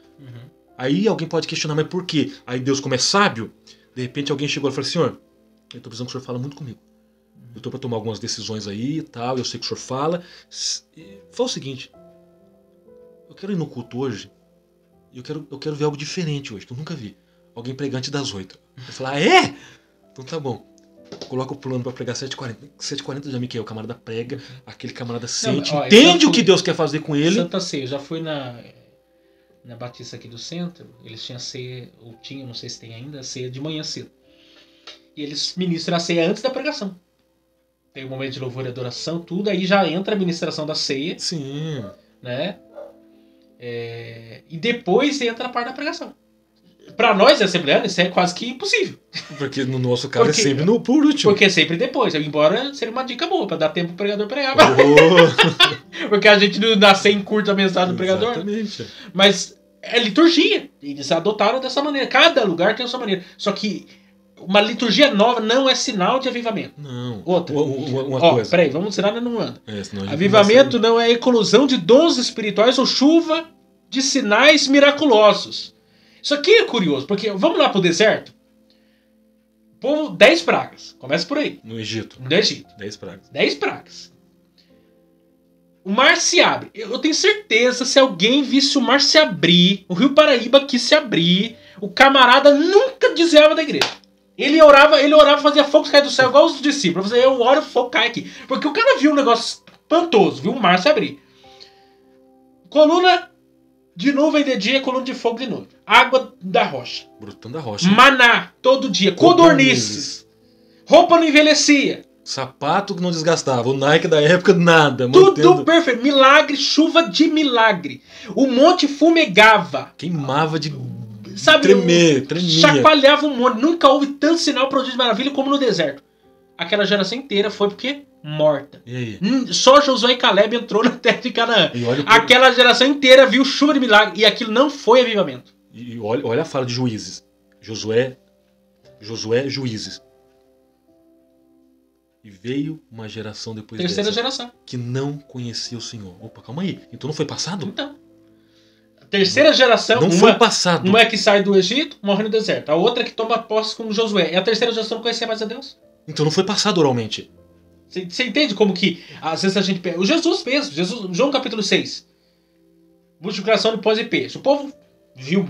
Aí alguém pode questionar, mas por quê? Aí Deus, como é sábio, de repente alguém chegou e falou, Senhor, eu estou precisando que o Senhor fale muito comigo. Eu estou para tomar algumas decisões aí e tal, eu sei que o Senhor fala. Foi o seguinte, eu quero ir no culto hoje e eu quero ver algo diferente hoje, que eu nunca vi. Alguém pregar antes das 8. Eu falei, é? Então tá bom. Coloca o plano para pregar 7h40. 7h40 já me quer, o camarada prega, aquele camarada sente, entende o que Deus quer fazer com ele. Santa Ceia, eu já fui na Batista aqui do centro, eles tinham ceia, ou tinham, não sei se tem ainda, ceia de manhã cedo. E eles ministram a ceia antes da pregação. Tem um momento de louvor e adoração, tudo, aí já entra a ministração da ceia. Sim. Né? E depois entra a parte da pregação. Para nós, assembleanos, isso é quase que impossível. Porque no nosso caso é sempre por último. Porque é sempre depois. Embora seja uma dica boa, para dar tempo pro pregador pregar. Porque a gente não nasce em curta a mensagem do pregador. Exatamente. Mas é liturgia. Eles adotaram dessa maneira. Cada lugar tem a sua maneira. Só que uma liturgia nova não é sinal de avivamento. Não. Outra. Uma coisa. Peraí, vamos ensinar, não anda. Avivamento não é eclosão de dons espirituais ou chuva de sinais miraculosos. Isso aqui é curioso, porque vamos lá pro deserto. Povo, 10 pragas. Começa por aí. No Egito. 10 pragas. 10 pragas. O mar se abre. Eu tenho certeza, se alguém visse o mar se abrir, o Rio Paraíba quis se abrir, o camarada nunca desviava da igreja. Ele orava, fazia fogo cair do céu, igual os discípulos. Eu oro, o fogo cai aqui. Porque o cara viu um negócio espantoso, viu o mar se abrir. Coluna de nuvem de dia, coluna de fogo de noite. Água da rocha. Brotando da rocha. Maná, todo dia. Codornizes. Roupa não envelhecia. Sapato que não desgastava. O Nike da época, nada. Tudo perfeito. Milagre, chuva de milagre. O monte fumegava. Queimava de... Sabe, tremia. Chacoalhava um monte. Nunca houve tanto sinal, prodígio de maravilha como no deserto. Aquela geração inteira foi porque morta. E aí? Só Josué e Caleb entrou na terra de Canaã. Aquela geração inteira viu chuva de milagre. E aquilo não foi avivamento. E olha a fala de Juízes. Josué, Juízes. E veio uma geração depois Terceira geração. Que não conhecia o Senhor. Opa, calma aí. Então não foi passado? Então. A terceira geração... Não foi passado. Uma é que sai do Egito, morre no deserto. A outra é que toma posse com Josué. E a terceira geração não conhecia mais a Deus. Então não foi passado oralmente. Você entende como que... Às vezes a gente... O Jesus mesmo. João capítulo 6. Multiplicação de pães e peixes. O povo viu...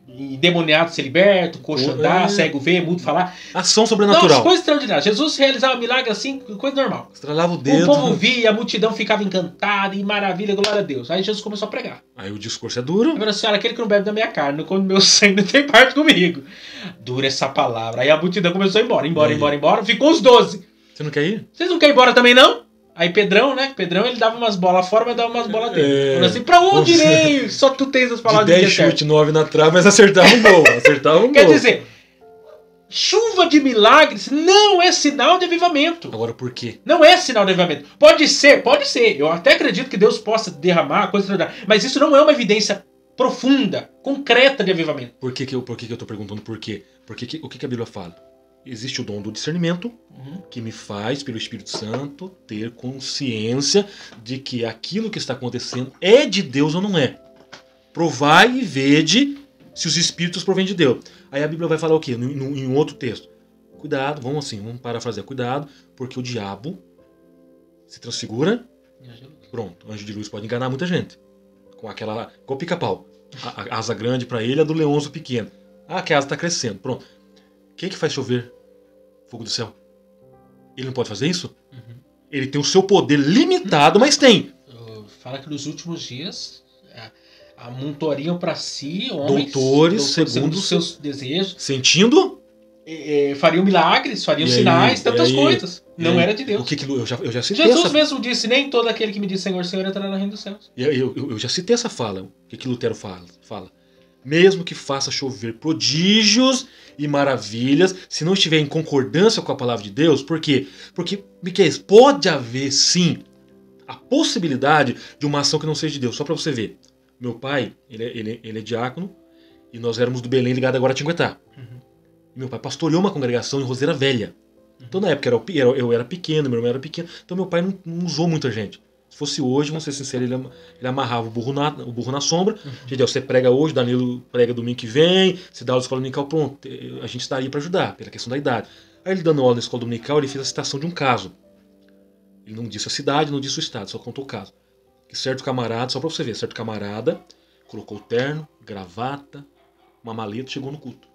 endemoniado ser liberto, coxo andar, cego ver, mudo falar. Ação sobrenatural. Não, coisa extraordinária. Jesus realizava milagre assim, coisa normal. Estralava o dedo. O povo via, a multidão ficava encantada e maravilha, glória a Deus. Aí Jesus começou a pregar. Aí o discurso é duro. Ele falou assim, olha, aquele que não bebe da minha carne, não come do meu sangue, não tem parte comigo. Dura essa palavra. Aí a multidão começou a ir embora. Ficou os 12. Você não quer ir? Vocês não querem ir embora também, não? Aí Pedrão, né? Pedrão, ele dava umas bolas fora, mas dava umas bolas dentro. Falando assim, pra onde irei? Só tu tens as palavras de 10 chutes, 9 na trave, mas acertava um gol. Quer dizer, chuva de milagres não é sinal de avivamento. Agora por quê? Não é sinal de avivamento. Pode ser. Eu até acredito que Deus possa derramar coisa extraordinária. Mas isso não é uma evidência profunda, concreta de avivamento. Por que eu tô perguntando por quê? Porque o que a Bíblia fala? Existe o dom do discernimento, que me faz, pelo Espírito Santo, ter consciência de que aquilo que está acontecendo é de Deus ou não é. Provai e vede se os Espíritos provêm de Deus. Aí a Bíblia vai falar o quê? Em um outro texto. Cuidado, vamos parafrasear. Cuidado, porque o diabo se transfigura. Pronto, o anjo de luz pode enganar muita gente. Com o pica-pau. A asa grande para ele, a do leonço pequeno. Que a asa está crescendo. Pronto. Quem que faz chover fogo do céu? Ele não pode fazer isso? Ele tem o seu poder limitado, mas tem. Fala que nos últimos dias amontoriam para si homens, doutores segundo os seus desejos, sentindo, fariam milagres, fariam sinais, tantas coisas. Não era de Deus. Eu já citei Jesus mesmo disse, nem todo aquele que me diz Senhor, Senhor entrará no reino dos céus. Eu já citei essa fala. O que Lutero fala? Mesmo que faça chover prodígios e maravilhas, se não estiver em concordância com a palavra de Deus, por quê? Porque, Miquel, pode haver sim a possibilidade de uma ação que não seja de Deus, só para você ver. Meu pai, ele é diácono, e nós éramos do Belém ligado agora a Tinguetá. E meu pai pastoreou uma congregação em Roseira Velha. Então na época eu era pequeno, meu irmão era pequeno, então meu pai não usou muita gente. Se fosse hoje, vamos ser sinceros, ele amarrava o burro na sombra. Gente, você prega hoje, Danilo prega domingo que vem, se dá aula na escola dominical, pronto, a gente estaria para ajudar, pela questão da idade. Aí ele dando aula na escola dominical, ele fez a citação de um caso. Ele não disse a cidade, não disse o estado, só contou o caso. Que certo camarada, só para você ver, certo camarada colocou o terno, gravata, uma maleta, chegou no culto.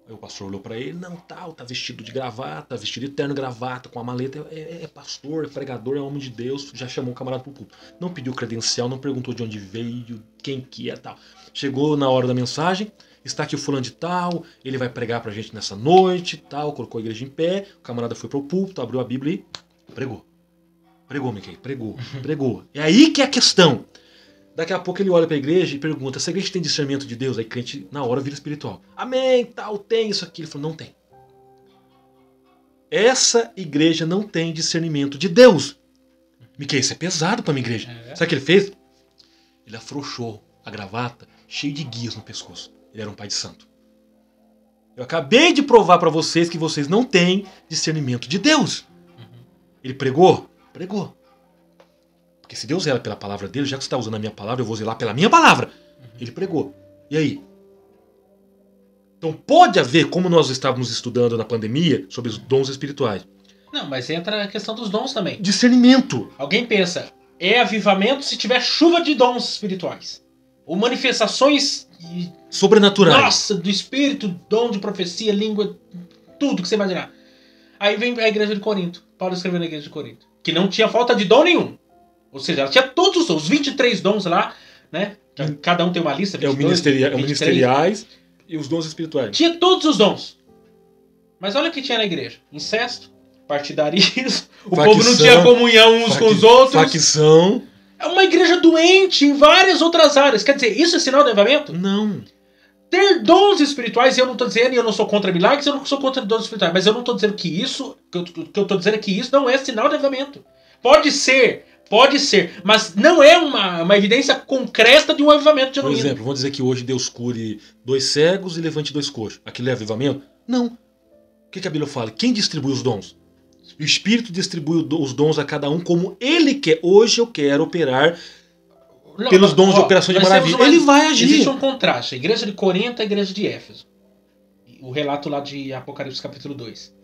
Aí o pastor olhou pra ele, não, tá vestido de gravata, vestido de terno, gravata, com a maleta, é pastor, é pregador, é homem de Deus, já chamou o camarada pro culto. Não pediu credencial, não perguntou de onde veio, quem que é, tal. Chegou na hora da mensagem, está aqui o fulano de tal, ele vai pregar pra gente nessa noite, tal, colocou a igreja em pé, o camarada foi pro púlpito, abriu a Bíblia e pregou. Pregou, Miquel, pregou. É aí que é a questão. Daqui a pouco ele olha para a igreja e pergunta: essa igreja tem discernimento de Deus? Aí crente na hora vira espiritual. Amém, tal, tem isso aqui. Ele falou: não tem. Essa igreja não tem discernimento de Deus. Miquel, isso é pesado para minha igreja. Sabe o que ele fez? Ele afrouxou a gravata, cheio de guias no pescoço. Ele era um pai de santo. Eu acabei de provar para vocês que vocês não têm discernimento de Deus. Ele pregou? Pregou. Porque se Deus zela pela palavra dele, já que você está usando a minha palavra, eu vou zelar pela minha palavra. Ele pregou. E aí? Então pode haver, como nós estávamos estudando na pandemia, sobre os dons espirituais. Não, mas entra a questão dos dons também. Discernimento. Alguém pensa, é avivamento se tiver chuva de dons espirituais. Ou manifestações sobrenaturais. Nossa, do espírito, dom de profecia, língua, tudo que você imaginar. Aí vem a igreja de Corinto. Paulo escreveu na igreja de Corinto. Que não tinha falta de dom nenhum. Ou seja, ela tinha todos os dons, os 23 dons lá, né? Cada um tem uma lista. 22, é o ministeriais e os dons espirituais. Tinha todos os dons. Mas olha o que tinha na igreja. Incesto, partidarismo, o povo não tinha comunhão uns com os outros. Facção. É uma igreja doente em várias outras áreas. Quer dizer, isso é sinal de avivamento? Não. Ter dons espirituais, e eu não estou dizendo, e eu não sou contra milagres, eu não sou contra dons espirituais, mas eu não estou dizendo que isso, o que eu estou dizendo é que isso não é sinal de avivamento. Pode ser, mas não é uma evidência concreta de um avivamento genuíno. Por exemplo, vamos dizer que hoje Deus cure 2 cegos e levante 2 coxos. Aquilo é avivamento? Não. O que a Bíblia fala? Quem distribui os dons? O Espírito distribui os dons a cada um como Ele quer. Hoje eu quero operar pelos dons de operação de maravilha. Ele vai agir. Existe um contraste. A igreja de Corinto e a igreja de Éfeso. O relato lá de Apocalipse capítulo 2.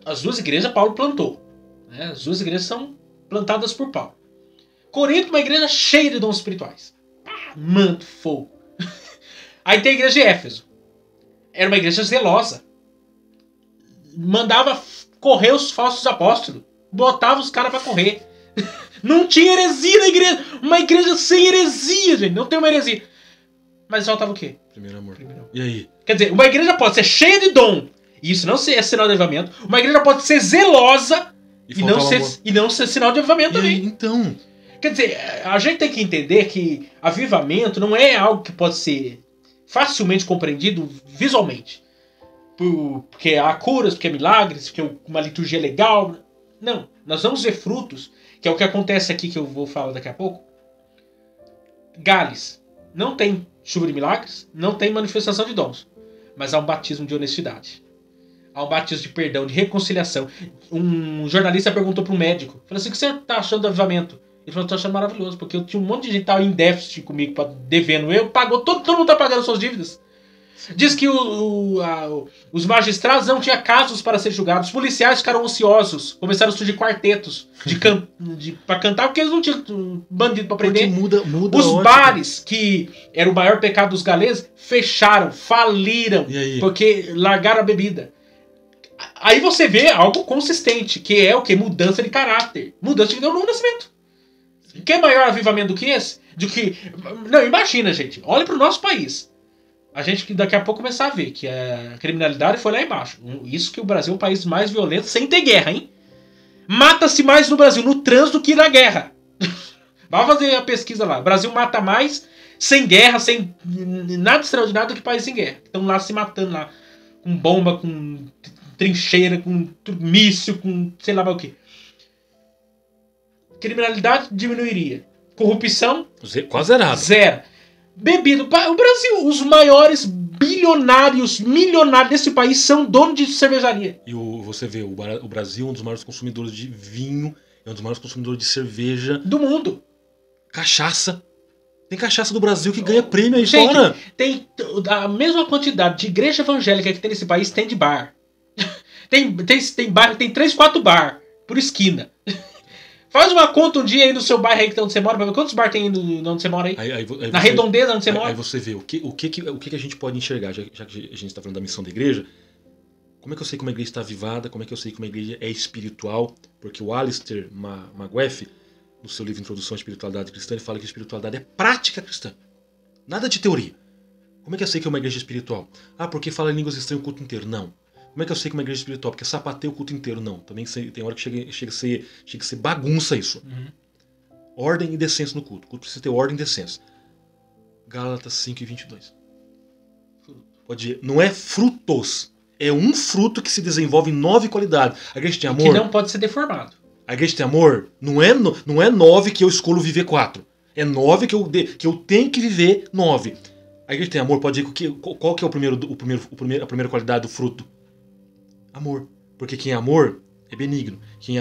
As duas igrejas Paulo plantou. Né? As duas igrejas são plantadas por Paulo. Corinto, uma igreja cheia de dons espirituais. Manto, fogo. Aí tem a igreja de Éfeso. Era uma igreja zelosa. Mandava correr os falsos apóstolos. Botava os caras pra correr. Não tinha heresia na igreja. Uma igreja sem heresia, gente. Não tem uma heresia. Mas faltava o quê? Primeiro amor. E aí? Quer dizer, uma igreja pode ser cheia de dom. E isso não é sinal de avivamento. Uma igreja pode ser zelosa e não ser sinal de avivamento também. Aí, então... Quer dizer, a gente tem que entender que avivamento não é algo que pode ser facilmente compreendido visualmente. Porque há curas, porque há milagres, porque uma liturgia legal. Não, nós vamos ver frutos, que é o que acontece aqui, que eu vou falar daqui a pouco. Gales, não tem chuva de milagres, não tem manifestação de dons, mas há um batismo de honestidade. Há um batismo de perdão, de reconciliação. Um jornalista perguntou para um médico, falou assim: o que você está achando do avivamento? Ele falou: estou achando maravilhoso, porque eu tinha um monte de gente que estava em déficit comigo, devendo eu, pagou, todo mundo está pagando suas dívidas. Diz que os magistrados não tinham casos para ser julgados, os policiais ficaram ociosos, começaram a surgir quartetos para cantar, porque eles não tinham bandido para prender. Muda os bares, que era o maior pecado dos galeses, fecharam, faliram, porque largaram a bebida. Aí você vê algo consistente, que é o que? Mudança de caráter, mudança de vida no nascimento. Que é maior avivamento do que esse? Não, imagina, gente, olha para o nosso país. A gente daqui a pouco começar a ver que a criminalidade foi lá embaixo. Isso que o Brasil é o país mais violento sem ter guerra, hein? Mata-se mais no Brasil no trânsito do que na guerra. Vai fazer a pesquisa lá. O Brasil mata mais sem guerra, sem nada extraordinário do que país sem guerra. Estão lá se matando lá. Com bomba, com trincheira, com míssil, com sei lá o que. Criminalidade diminuiria. Corrupção, Quase zerado. zero. Bebida. O Brasil, os maiores bilionários, milionários desse país são donos de cervejaria. E você vê, o Brasil é um dos maiores consumidores de vinho, é um dos maiores consumidores de cerveja. Do mundo. Cachaça. Tem cachaça do Brasil que ganha prêmio aí Gente, fora. tem a mesma quantidade de igreja evangélica que tem nesse país, tem de bar. tem bar, tem 3, 4 bar por esquina. Faz uma conta um dia aí no seu bairro aí onde você mora, pra ver quantos bar tem aí onde você mora aí. Na redondeza onde você mora. Aí você vê o que a gente pode enxergar, já que a gente está falando da missão da igreja. Como é que eu sei como a igreja está avivada? Como é que eu sei como a igreja é espiritual? Porque o Alistair McGrath, no seu livro Introdução à Espiritualidade Cristã, ele fala que a espiritualidade é prática cristã. Nada de teoria. Como é que eu sei que é uma igreja espiritual? Ah, porque fala em línguas estranhas o culto inteiro. Não. Como é que eu sei que é uma igreja espiritual? Porque sapateia o culto inteiro. Não. Também tem hora que chega a ser bagunça isso. Uhum. Ordem e decência no culto. O culto precisa ter ordem e decência. Gálatas 5:22. Pode ir. Não é frutos. É um fruto que se desenvolve em 9 qualidades. A igreja tem amor. Que não pode ser deformado. A igreja tem amor. Não é 9 que eu escolho viver 4. É 9 que eu tenho que viver 9. A igreja tem amor. Pode ir. Qual que é a primeira qualidade do fruto? Amor. Porque quem é amor é benigno. Quem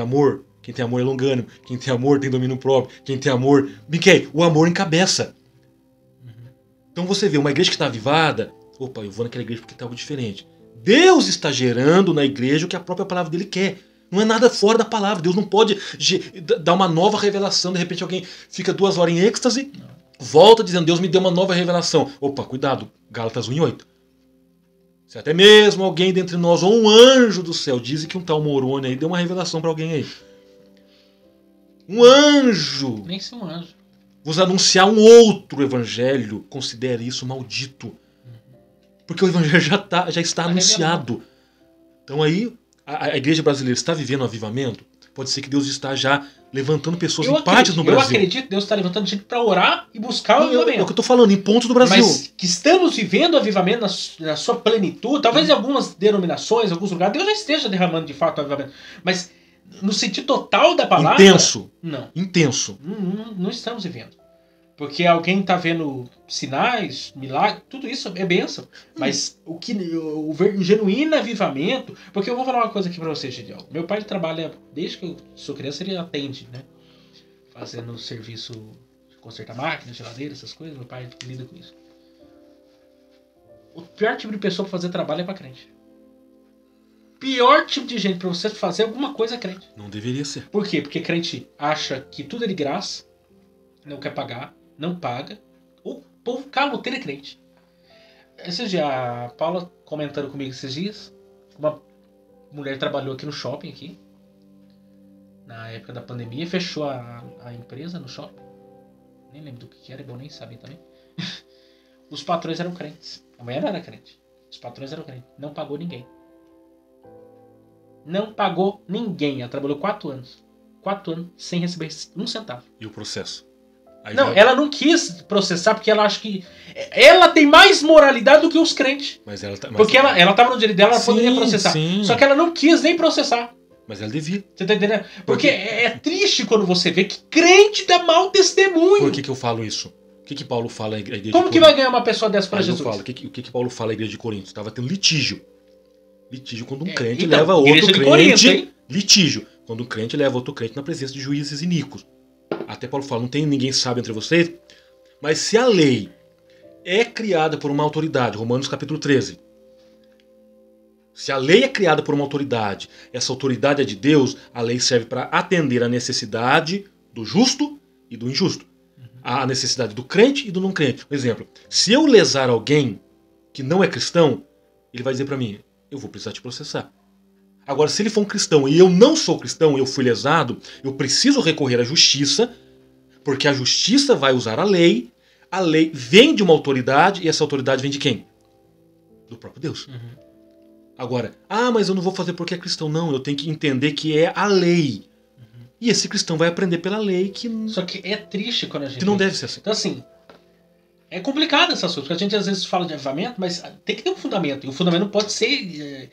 tem amor é longânimo. Quem tem amor tem domínio próprio. Quem tem amor... O amor encabeça. Então você vê uma igreja que está avivada. Opa, eu vou naquela igreja porque tem algo diferente. Deus está gerando na igreja o que a própria palavra dele quer. Não é nada fora da palavra. Deus não pode dar uma nova revelação. De repente alguém fica 2 horas em êxtase, volta dizendo, Deus me deu uma nova revelação. Opa, cuidado. Gálatas 1:8. Se até mesmo alguém dentre nós, ou um anjo do céu, diz que um tal Moroni aí deu uma revelação para alguém aí. Um anjo. Nem ser um anjo. Vos anunciar um outro evangelho, considere isso maldito. Porque o evangelho já está anunciado. Então aí, a igreja brasileira está vivendo um avivamento. Pode ser que Deus está já levantando pessoas em partes no Brasil. Eu acredito que Deus está levantando gente para orar e buscar o avivamento. É o que eu estou falando, em pontos do Brasil. Mas que estamos vivendo o avivamento na sua plenitude, talvez em algumas denominações, em alguns lugares, Deus já esteja derramando de fato o avivamento. Mas no sentido total da palavra... Intenso. Não. Intenso. Não estamos vivendo. Porque alguém está vendo sinais, milagres, tudo isso é bênção. Mas o genuíno avivamento... Porque eu vou falar uma coisa aqui para você, Gideon. Meu pai trabalha, desde que eu sou criança, ele atende, né? Fazendo serviço de consertar máquina, geladeira, essas coisas. Meu pai lida com isso. O pior tipo de pessoa para fazer trabalho é para crente. Pior tipo de gente para você fazer alguma coisa é crente. Não deveria ser. Por quê? Porque crente acha que tudo é de graça, não quer pagar, não paga. O povo caloteiro é crente. Esses dias, a Paula comentando comigo esses dias, uma mulher trabalhou aqui no shopping, aqui, na época da pandemia, fechou a empresa no shopping. Nem lembro do que era, é bom nem saber também. Os patrões eram crentes. A mulher não era crente. Os patrões eram crentes. Não pagou ninguém. Não pagou ninguém. Ela trabalhou 4 anos. 4 anos sem receber 1 centavo. E o processo? Ela não quis processar porque ela acha que... Ela tem mais moralidade do que os crentes. Porque ela estava no direito dela, ela poderia processar. Sim. Só que ela não quis nem processar. Mas ela devia. Você tá entendendo? Porque é triste quando você vê que crente dá mau testemunho. Por que eu falo isso? O que Paulo fala à igreja de Como que vai ganhar uma pessoa dessa para Jesus? O que Paulo fala à igreja de Corinto? Estava tendo litígio. Litígio quando um crente então, leva outro crente. Corinto, litígio. Quando um crente leva outro crente na presença de juízes iníquos. Até Paulo fala, não tem ninguém sábio entre vocês. Mas se a lei é criada por uma autoridade, Romanos capítulo 13. Se a lei é criada por uma autoridade, essa autoridade é de Deus, a lei serve para atender a necessidade do justo e do injusto. A necessidade do crente e do não crente. Por exemplo, se eu lesar alguém que não é cristão, ele vai dizer para mim, eu vou precisar te processar. Agora, se ele for um cristão e eu não sou cristão, eu fui lesado, eu preciso recorrer à justiça, porque a justiça vai usar a lei vem de uma autoridade, e essa autoridade vem de quem? Do próprio Deus. Agora, mas eu não vou fazer porque é cristão. Não, eu tenho que entender que é a lei. E esse cristão vai aprender pela lei que... Só que é triste quando a gente... Que não deve ser assim. Então assim, É complicado essas coisas, porque a gente às vezes fala de avivamento, mas tem que ter um fundamento. E o fundamento não pode ser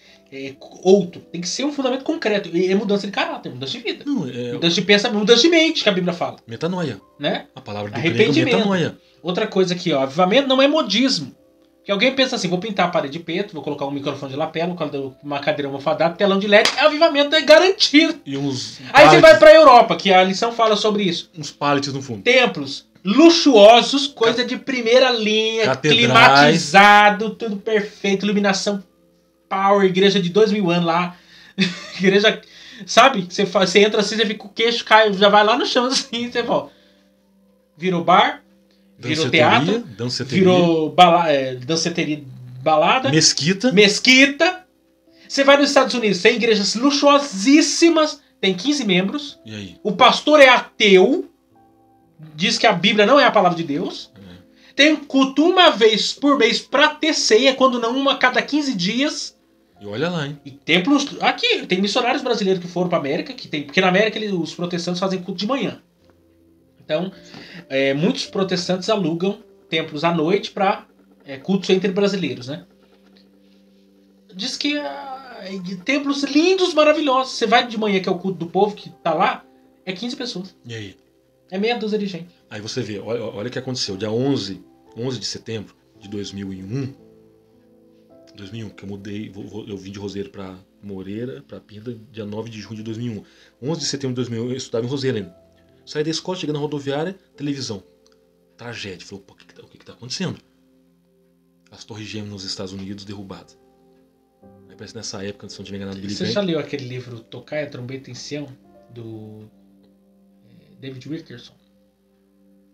outro. Tem que ser um fundamento concreto. E é mudança de caráter, mudança de vida. Não, mudança de pensamento, mudança de mente, que a Bíblia fala. Metanoia. Né? A palavra do grego é metanoia. Outra coisa aqui, ó, avivamento não é modismo. Que alguém pensa assim, vou pintar a parede de preto, vou colocar um microfone de lapela, uma cadeira almofadada, telão de LED, avivamento é garantido. E uns aí você vai pra Europa, que a lição fala sobre isso. Uns pallets no fundo. Templos luxuosos, coisa de primeira linha, catedrais, climatizado, tudo perfeito, iluminação power, igreja de 2000 anos lá. Igreja, sabe? Você entra assim, você fica com o queixo, cai, já vai lá no chão assim, você volta. Virou bar, virou teatro, virou danceteria, balada, mesquita. Você vai nos Estados Unidos, tem igrejas luxuosíssimas, tem 15 membros. E aí? O pastor é ateu, diz que a Bíblia não é a palavra de Deus. Tem culto uma vez por mês pra ter ceia, quando não uma a cada 15 dias. E olha lá, hein? E templos. Aqui, tem missionários brasileiros que foram pra América, porque na América os protestantes fazem culto de manhã. Então, muitos protestantes alugam templos à noite para cultos entre brasileiros, né? Diz que templos lindos, maravilhosos. Você vai de manhã, que é o culto do povo que tá lá, é 15 pessoas. E aí? É meia dúzia de gente. Aí você vê, olha o que aconteceu. Dia 11 de setembro de 2001, que eu mudei, eu vim de Roseiro para Moreira, para Pinda, dia 9 de junho de 2001. 11 de setembro de 2001, eu estudava em Roseiro ainda. Saí da escola, cheguei na rodoviária, televisão. Tragédia. Falei, pô, o que tá acontecendo? As torres gêmeas nos Estados Unidos derrubadas. Aí parece nessa época, se não tiver enganado, Você já leu aquele livro Tocar a Trombeta em Sião, do David Wilkerson?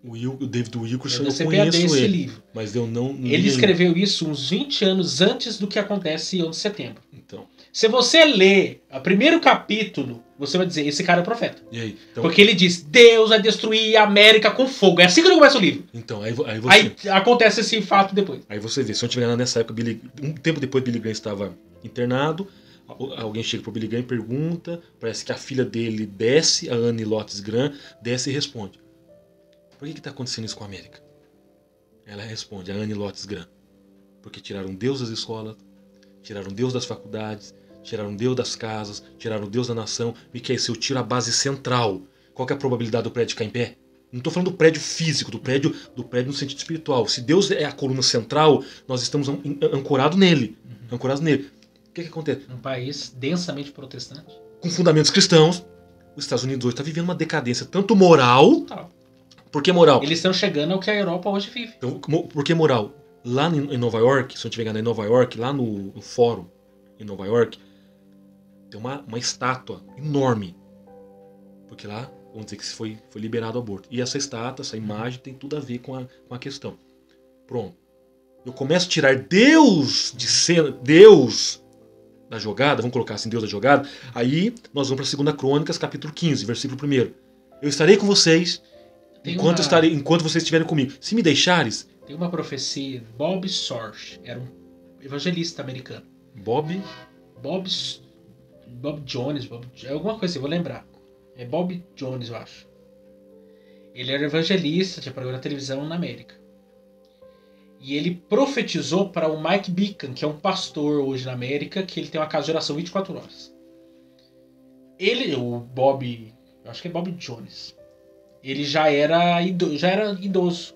O David Wilkerson, eu conheço esse ele, livro. Mas eu não ele escreveu isso uns 20 anos antes do que acontece em 11 de setembro. Então. Se você ler o primeiro capítulo, você vai dizer, esse cara é o profeta. E aí? Então, porque ele diz, Deus vai destruir a América com fogo. É assim que ele começa o livro. Então, aí acontece esse fato depois. Aí você vê, se eu não tiver nessa época, um tempo depois Billy Graham estava internado, alguém chega pro Billy Graham e pergunta, parece que a filha dele desce, a Annie Lotes Graham, desce e responde. Por que está acontecendo isso com a América? Ela responde, a Annie Lotes Graham. Porque tiraram Deus das escolas, tiraram Deus das faculdades, tiraram Deus das casas, tiraram Deus da nação. Miquel, se eu tiro a base central, qual que é a probabilidade do prédio ficar em pé? Não estou falando do prédio físico, do prédio no sentido espiritual. Se Deus é a coluna central, nós estamos ancorados nele. Ancorados nele. O que acontece? Um país densamente protestante. Com fundamentos cristãos, os Estados Unidos hoje está vivendo uma decadência tanto moral... Total. Por que moral? Eles estão chegando ao que a Europa hoje vive. Então, por que moral? Lá em Nova York, se eu estiver enganado, em Nova York, lá no fórum em Nova York, tem uma estátua enorme. Porque lá, vamos dizer que foi liberado o aborto. E essa estátua, essa imagem, tem tudo a ver com a questão. Pronto. Eu começo a tirar Deus de cena, Deus da jogada, vamos colocar assim, Deus da jogada, aí nós vamos para 2 Crônicas, capítulo 15, versículo 1. Eu estarei com vocês enquanto vocês estiverem comigo. Se me deixares... Tem uma profecia, Bob Sorge, era um evangelista americano. Bob Jones, alguma coisa assim, vou lembrar. É Bob Jones, eu acho. Ele era evangelista, tinha programa na televisão na América. E ele profetizou para o Mike Beacon, que é um pastor hoje na América, que ele tem uma casa de oração 24 horas. Eu acho que é Bob Jones. Ele já era idoso.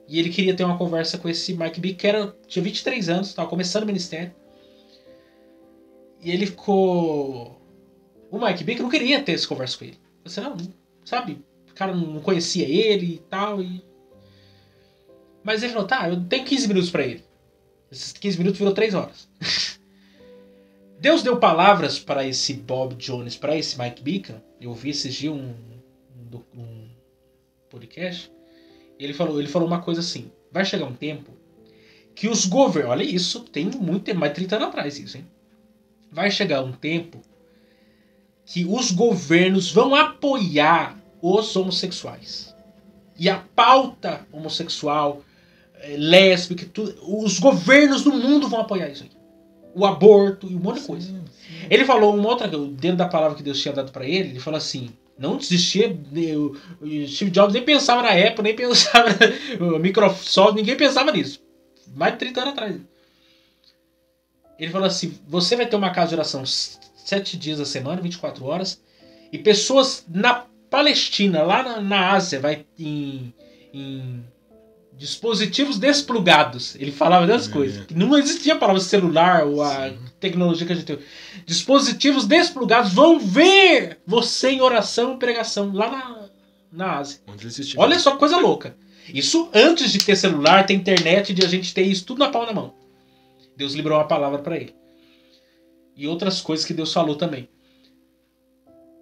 E ele queria ter uma conversa com esse Mike Beacon, que tinha 23 anos, estava começando o ministério. E ele ficou... O Mike Beacon não queria ter essa conversa com ele. Você não, sabe? O cara não conhecia ele e tal. Mas ele falou, tá, eu tenho 15 minutos pra ele. Esses 15 minutos virou 3 horas. Deus deu palavras para esse Bob Jones, para esse Mike Beacon. Eu ouvi esses dias um podcast. Ele falou uma coisa assim: vai chegar um tempo que os governos... Olha isso, tem muito mais de 30 anos atrás isso, hein? Vai chegar um tempo que os governos vão apoiar os homossexuais. E a pauta homossexual, lésbica, os governos do mundo vão apoiar isso aí. O aborto e um monte de coisa. Ele falou uma outra, dentro da palavra que Deus tinha dado para ele falou assim: Não existia. O Steve Jobs nem pensava na Apple, nem pensava na Microsoft, ninguém pensava nisso. Mais de 30 anos atrás. Ele falou assim: você vai ter uma casa de oração 7 dias a semana, 24 horas, e pessoas na Palestina, lá na Ásia, vai em dispositivos desplugados. Ele falava das coisas. Não existia a palavra celular ou a tecnologia que a gente tem. Dispositivos desplugados vão ver você em oração e pregação lá na Ásia. Olha só que coisa louca. Isso antes de ter celular, ter internet, de a gente ter isso tudo na palma da mão. Deus liberou uma palavra para ele. E outras coisas que Deus falou também.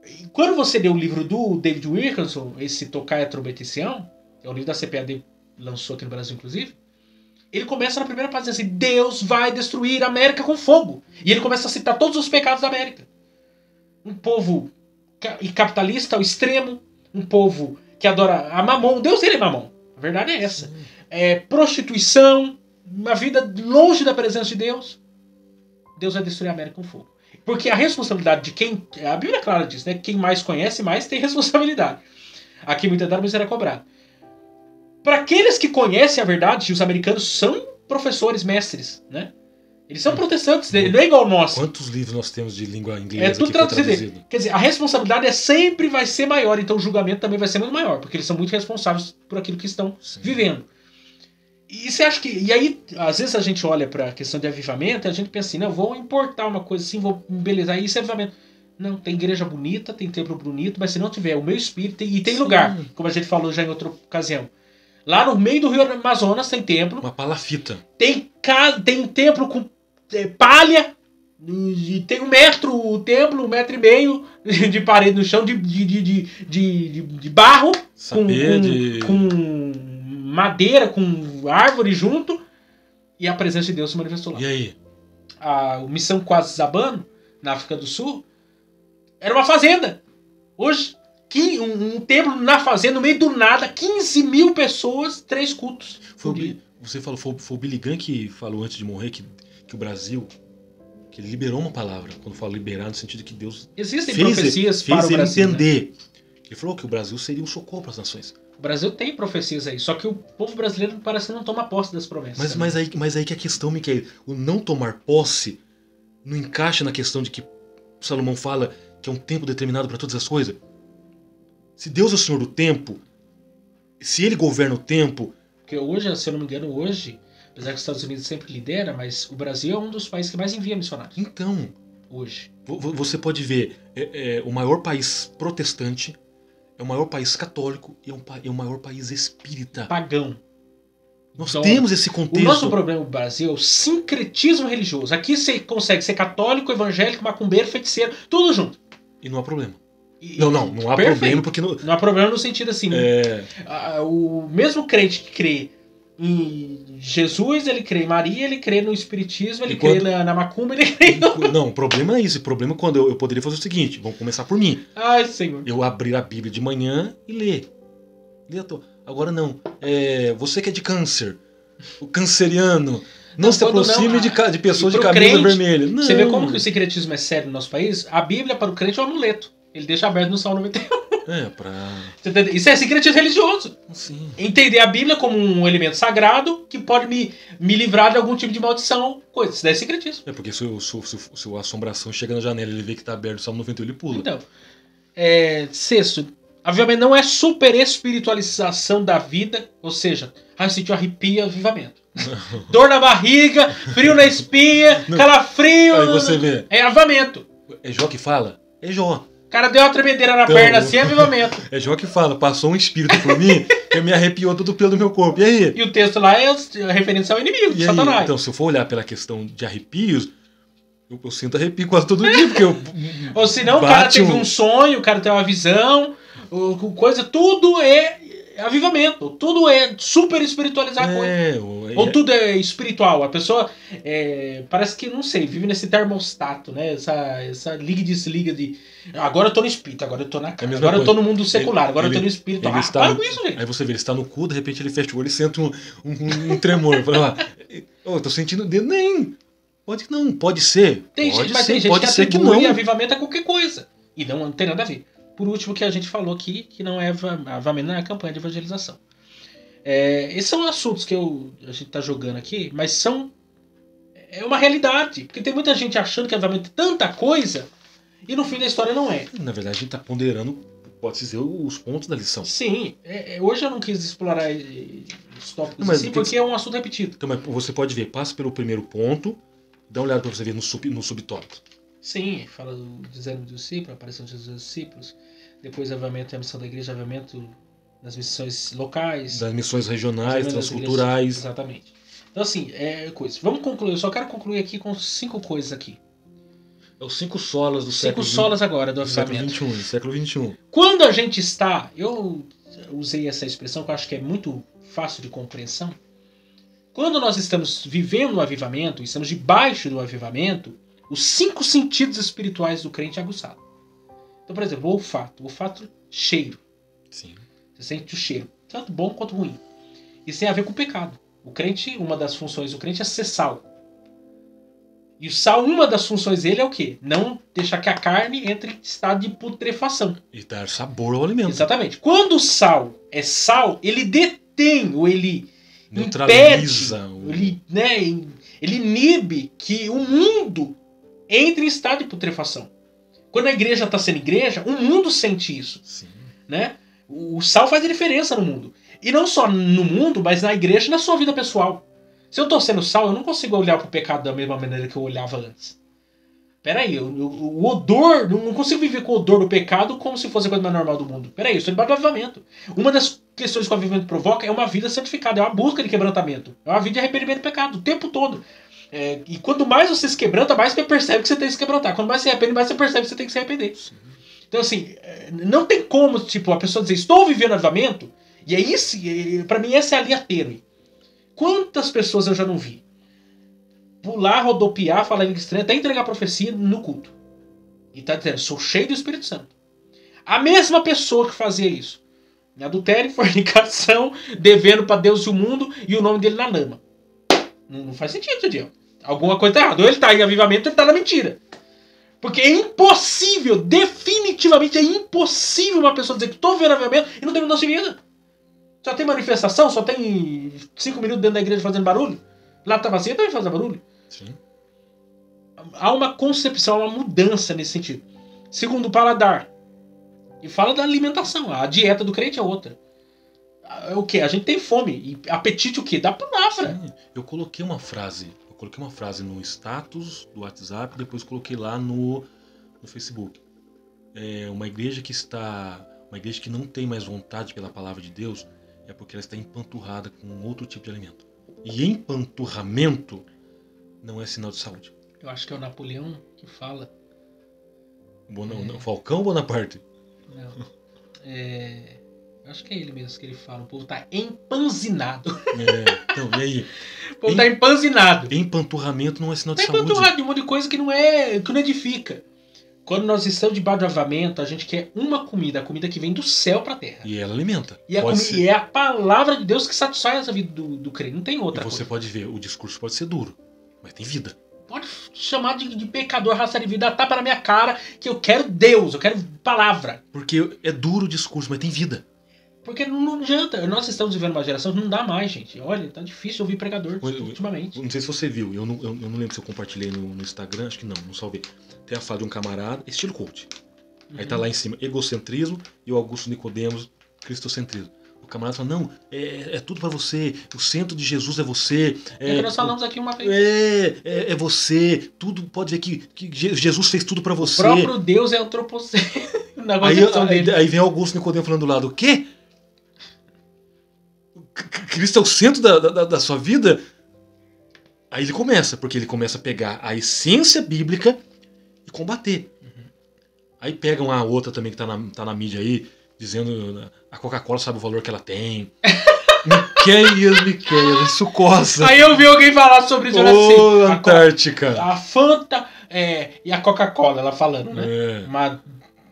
E quando você lê o livro do David Wilkerson, esse Tocar a Trombeta em Sião, é um livro da CPAD, lançou aqui no Brasil inclusive, ele começa na primeira página assim: Deus vai destruir a América com fogo. E ele começa a citar todos os pecados da América. Um povo capitalista ao extremo, um povo que adora a mamon. Deus ele é mamon. A verdade é essa. Prostituição, uma vida longe da presença de Deus. Deus vai destruir a América com fogo. Porque a responsabilidade de quem... A Bíblia é clara disso, né? Quem mais conhece, mais tem responsabilidade. Aqui muita dada, mas será cobrado. Para aqueles que conhecem a verdade, os americanos são professores, mestres, né? Eles são protestantes, não é igual nós. Quantos livros nós temos de língua inglesa tudo traduzido. Quer dizer, a responsabilidade sempre vai ser maior, então o julgamento também vai ser muito maior, porque eles são muito responsáveis por aquilo que estão vivendo. E você acha que... E aí, às vezes a gente olha para a questão de avivamento e a gente pensa assim: não, vou importar uma coisa assim, vou embelezar, isso é avivamento. Não, tem igreja bonita, tem templo bonito, mas se não tiver o meu espírito, e tem lugar, como a gente falou já em outra ocasião. Lá no meio do Rio Amazonas tem templo. Uma palafita. Tem templo com palha, e tem 1 metro o templo, 1,5 metro de parede no chão, de barro, com madeira, com árvore junto, e a presença de Deus se manifestou lá. E aí? A missão Quase Zabano, na África do Sul, era uma fazenda. Hoje, um templo na fazenda, no meio do nada, 15 mil pessoas, 3 cultos. Você falou, foi o Billy Graham que falou antes de morrer que o Brasil, que ele liberou uma palavra. Quando fala liberar, no sentido que Deus existem profecias para o Brasil, entender. Né? Ele falou que o Brasil seria um socorro para as nações. O Brasil tem profecias aí, só que o povo brasileiro parece que não toma posse das promessas. Mas aí que a questão, Miquel, o não tomar posse não encaixa na questão de que Salomão fala que é um tempo determinado para todas as coisas. Se Deus é o Senhor do tempo, se Ele governa o tempo... Porque hoje, se eu não me engano, apesar que os Estados Unidos sempre lidera, mas o Brasil é um dos países que mais envia missionários. Então, hoje. Você pode ver, o maior país protestante, é o maior país católico e é o maior país espírita. Pagão. Nós temos esse contexto. O nosso problema no Brasil é o sincretismo religioso. Aqui você consegue ser católico, evangélico, macumbeiro, feiticeiro, tudo junto. E não há problema. Não há problema, porque... Não há problema no sentido assim, o mesmo crente que crê em Jesus, ele crê em Maria, ele crê no Espiritismo, ele crê na macumba, ele crê... Não, o problema é isso. O problema é quando eu poderia fazer o seguinte, vamos começar por mim. Ai, Senhor. Eu abrir a Bíblia de manhã e ler. Agora não. Você que é de câncer, o canceriano... Não se aproxime de pessoas de camisa vermelha. Não. Você vê como que o secretismo é sério no nosso país? A Bíblia para o crente é um amuleto. Ele deixa aberto no Salmo 91. Isso é secretismo religioso. Sim. Entender a Bíblia como um elemento sagrado que pode me livrar de algum tipo de maldição. Coisa. Isso daí é secretismo. Porque se a assombração chega na janela e ele vê que está aberto o Salmo 91, ele pula. Então, sexto, avivamento não é super espiritualização da vida, ou seja, sentiu arrepio, avivamento. Dor na barriga, frio na espinha, calafrio. Aí você vê. É avivamento. É Jó que fala? É Jó. O cara deu uma tremedeira na perna assim, é avivamento. É Jó que fala, passou um espírito por mim que me arrepiou todo o pelo do meu corpo. E aí? E o texto lá é a referência ao inimigo, de Satanás. Então, se eu for olhar pela questão de arrepios, eu sinto arrepio quase todo dia, porque eu... Ou senão o cara teve um sonho, o cara tem uma visão, coisa, tudo é avivamento, tudo é super espiritualizar a coisa. Ou tudo é espiritual. A pessoa parece que, não sei, vive nesse termostato, né? Essa liga e desliga de agora eu tô no espírito, agora eu tô na carne, agora eu tô no mundo secular, agora eu tô no espírito. Para com isso, gente. Aí você vê, ele está no cu, de repente ele fecha o olho e sente um tremor. Fala, eu tô sentindo o dedo. Nem. Pode ser. Tem gente que atribui avivamento a qualquer coisa. E não tem nada a ver. por último, que a gente falou aqui, que não é avivamento, não é a campanha de evangelização. Esses são assuntos que a gente está jogando aqui, mas é uma realidade. Porque tem muita gente achando que avivamento é tanta coisa e no fim da história não é. Na verdade, a gente está ponderando, pode-se dizer, os pontos da lição. Sim. Hoje eu não quis explorar os tópicos assim, porque é um assunto repetido. Então, mas você pode ver, passa pelo primeiro ponto, dá uma olhada para você ver no subtópico. Sim, fala do desânimo dos discípulos, a aparição de Jesus aos discípulos, depois avivamento e a missão da igreja, avivamento nas missões locais, das missões regionais, transculturais. Exatamente. Então, assim, coisa. Vamos concluir. Eu só quero concluir aqui com 5 coisas aqui. É os 5 solas do século 5 solas agora do avivamento. Século XXI. Quando a gente está... Eu usei essa expressão que eu acho que é muito fácil de compreensão. Quando nós estamos vivendo o avivamento, estamos debaixo do avivamento, os 5 sentidos espirituais do crente é aguçado. Então, por exemplo, o olfato, cheiro. Sim. Você sente o cheiro, tanto bom quanto ruim. Isso tem a ver com o pecado. O crente, uma das funções do crente é ser sal. E o sal, uma das funções dele é o quê? Não deixar que a carne entre em estado de putrefação. E dar sabor ao alimento. Exatamente. Quando o sal é sal, ele detém, ou ele neutraliza, impede, ele inibe que o mundo entre em estado de putrefação. Quando a igreja está sendo igreja, o mundo sente isso. Sim. Né? O sal faz a diferença no mundo. E não só no mundo, mas na igreja e na sua vida pessoal. Se eu estou sendo sal, eu não consigo olhar para o pecado da mesma maneira que eu olhava antes. Peraí, o odor, não consigo viver com o odor do pecado como se fosse a coisa mais normal do mundo. Peraí, eu estou debaixo do avivamento. Uma das questões que o avivamento provoca é uma vida santificada, é uma busca de quebrantamento. É uma vida de arrependimento do pecado, o tempo todo. E quanto mais você se quebranta, mais você percebe que você tem que se quebrantar. Quanto mais você se arrepende, mais você percebe que você tem que se arrepender. Sim. Então, assim, não tem como, tipo, a pessoa dizer, estou vivendo avivamento, e é isso, pra mim, essa é a linha tênue. Quantas pessoas eu já não vi pular, rodopiar, falar em estranho, até entregar profecia no culto. E tá dizendo, sou cheio do Espírito Santo. A mesma pessoa que fazia isso. Em adultério, fornicação, devendo pra Deus e o mundo, e o nome dele na lama. Não faz sentido, Diego. Alguma coisa tá errada. Ou ele tá em avivamento, ou ele tá na mentira. Porque é impossível, definitivamente é impossível uma pessoa dizer que estou vendo avivamento e não tem mudança de vida. Só tem manifestação, só tem 5 minutos dentro da igreja fazendo barulho. Lá tá vazia, também faz barulho. Sim. Há uma concepção, uma mudança nesse sentido. Segundo, o paladar. E fala da alimentação. A dieta do crente é outra. O que? A gente tem fome. E apetite o quê? Da palavra. Sim. Eu coloquei uma frase no status do WhatsApp, depois coloquei lá no Facebook. Uma igreja que não tem mais vontade pela palavra de Deus é porque ela está empanturrada com outro tipo de alimento. E empanturramento não é sinal de saúde. Eu acho que é o Napoleão que fala. Falcão ou Bonaparte? Não. Eu acho que é ele mesmo que ele fala. O povo tá empanzinado. Então, e aí? O povo tá empanzinado. Empanturramento não é sinal de saúde. Empanturrado de um monte de coisa que não edifica. Quando nós estamos debaixo do avivamento, a gente quer uma comida, a comida que vem do céu para a terra. E ela alimenta. E é a palavra de Deus que satisfaz essa vida do crente. Não tem outra coisa. E você pode ver, o discurso pode ser duro, mas tem vida. Pode chamar de pecador, raça de vida, tapa na minha cara, que eu quero Deus, eu quero palavra. Porque é duro o discurso, mas tem vida. Porque não adianta. Nós estamos vivendo uma geração que não dá mais, gente. Olha, tá difícil ouvir pregador ultimamente. Não sei se você viu, eu não lembro se eu compartilhei no Instagram, acho que não salvei. Tem a fala de um camarada, estilo coach. Aí tá lá em cima, egocentrismo, e o Augusto Nicodemos, cristocentrismo. O camarada fala, não, é tudo pra você, o centro de Jesus é você. É que nós falamos aqui uma vez. É você, tudo, pode ver que Jesus fez tudo pra você. O próprio Deus é antropocêntrico. Aí vem Augusto Nicodemos falando do lado, o quê? Cristo é o centro da sua vida? Aí ele começa a pegar a essência bíblica e combater. Uhum. Aí pegam a outra também que tá na mídia aí, dizendo a Coca-Cola sabe o valor que ela tem. Miqueias, isso coça. Aí eu vi alguém falar sobre isso assim. Antártica. A Fanta e a Coca-Cola, ela falando, né?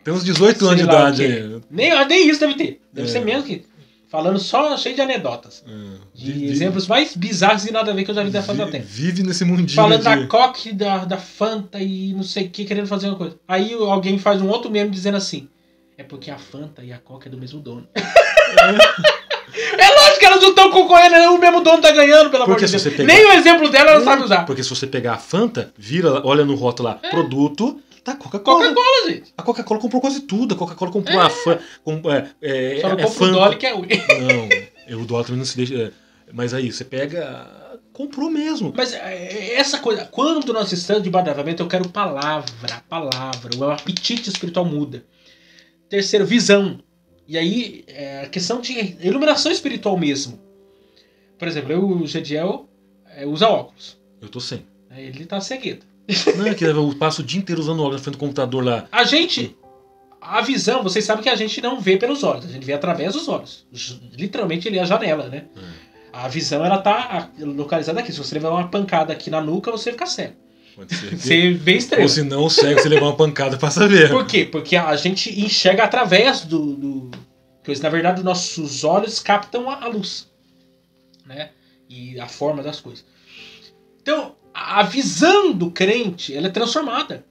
Tem uns 18 anos de idade aí. Nem isso deve ter. Deve ser mesmo que... Falando só cheio de anedotas. De exemplos mais bizarros e nada a ver que eu já vi da Fanta da Terra. Vive nesse mundinho. Falando da Coca, da Fanta e não sei o que, querendo fazer uma coisa. Aí alguém faz um outro meme dizendo assim. É porque a Fanta e a Coca é do mesmo dono. É lógico que elas não estão concorrendo, o mesmo dono tá ganhando, pelo amor de Deus. Nem o exemplo dela ela sabe usar. Porque se você pegar a Fanta, vira, olha no rótulo lá, produto da Coca-Cola. Coca-Cola, gente. A Coca-Cola comprou quase tudo. A Coca-Cola comprou a Fanta. Só não compra o Dolly, que é ruim. Não, o Dolly também não se deixa... Mas aí, você pega... Comprou mesmo. Mas essa coisa, quando nós estamos de badavamento, eu quero palavra. O apetite espiritual muda. Terceiro, visão. E aí, a questão de iluminação espiritual mesmo. Por exemplo, o Gediel usa óculos. Eu tô sem. Ele tá cegueta. Não, é que eu passo o dia inteiro usando óculos na frente do computador lá. A visão, vocês sabem que a gente não vê pelos olhos, a gente vê através dos olhos. Literalmente ele é a janela, né? A visão, ela tá localizada aqui. Se você levar uma pancada aqui na nuca, você fica cego. Pode ser. Você vê estrela. Ou se não, o cego, você levar uma pancada pra saber. Por quê? Porque a gente enxerga através do... Porque, na verdade, os nossos olhos captam a luz. Né? E a forma das coisas. Então, a visão do crente, ela é transformada.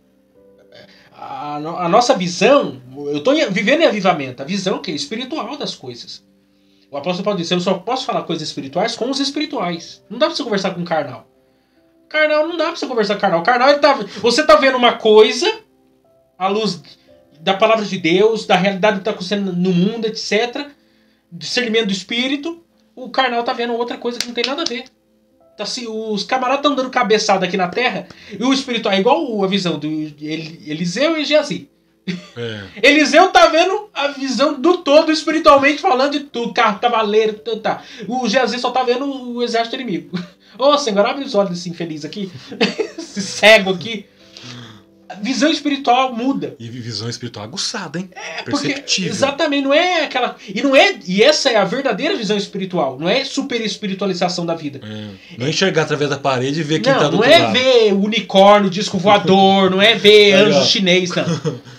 A nossa visão... Eu estou vivendo em avivamento. A visão que é espiritual das coisas. O apóstolo Paulo disse, eu só posso falar coisas espirituais com os espirituais. Não dá pra você conversar com o carnal. Carnal, não dá pra você conversar com o carnal. O carnal, você tá vendo uma coisa, à luz da palavra de Deus, da realidade que tá acontecendo no mundo, etc. Discernimento do espírito. O carnal tá vendo outra coisa que não tem nada a ver. Então, assim, os camaradas estão dando cabeçada aqui na terra, e o espiritual é igual a visão do Eliseu e Geazi. Eliseu tá vendo a visão do todo espiritualmente, falando de tudo, carro, cavaleiro, tudo, tá. O Geazi só tá vendo o exército inimigo. Ô, Senhor, abre os olhos desse infeliz aqui, esse cego aqui. A visão espiritual muda. E visão espiritual aguçada, hein? Perceptível. Exatamente, não é aquela... E essa é a verdadeira visão espiritual, não é super espiritualização da vida. Não é enxergar através da parede e ver quem tá do outro lado. Não é ver unicórnio, disco voador, não é ver anjo chinês, não.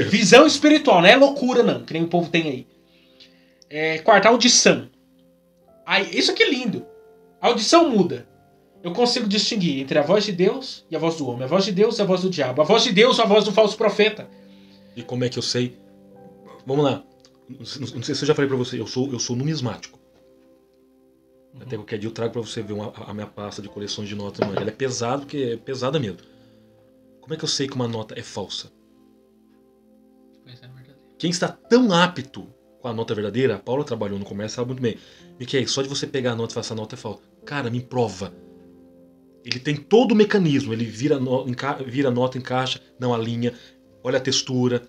Visão espiritual, não é loucura, não, que nem o povo tem aí. Quarta, audição. Isso aqui é lindo. A audição muda. Eu consigo distinguir entre a voz de Deus e a voz do homem. A voz de Deus e a voz do diabo. A voz de Deus e a voz do falso profeta. E como é que eu sei? Vamos lá. Não sei se eu já falei pra você. Eu sou numismático. Até qualquer dia eu trago pra você ver a minha pasta de coleções de notas. Mano. Ela é pesada, porque é pesada mesmo. Como é que eu sei que uma nota é falsa? Quem está tão apto com a nota verdadeira, a Paula trabalhou no comércio, sabe muito bem. Miquel, só de você pegar a nota e falar essa nota é falsa. Cara, me prova. Ele tem todo o mecanismo. Ele vira a nota, encaixa, não alinha, olha a textura,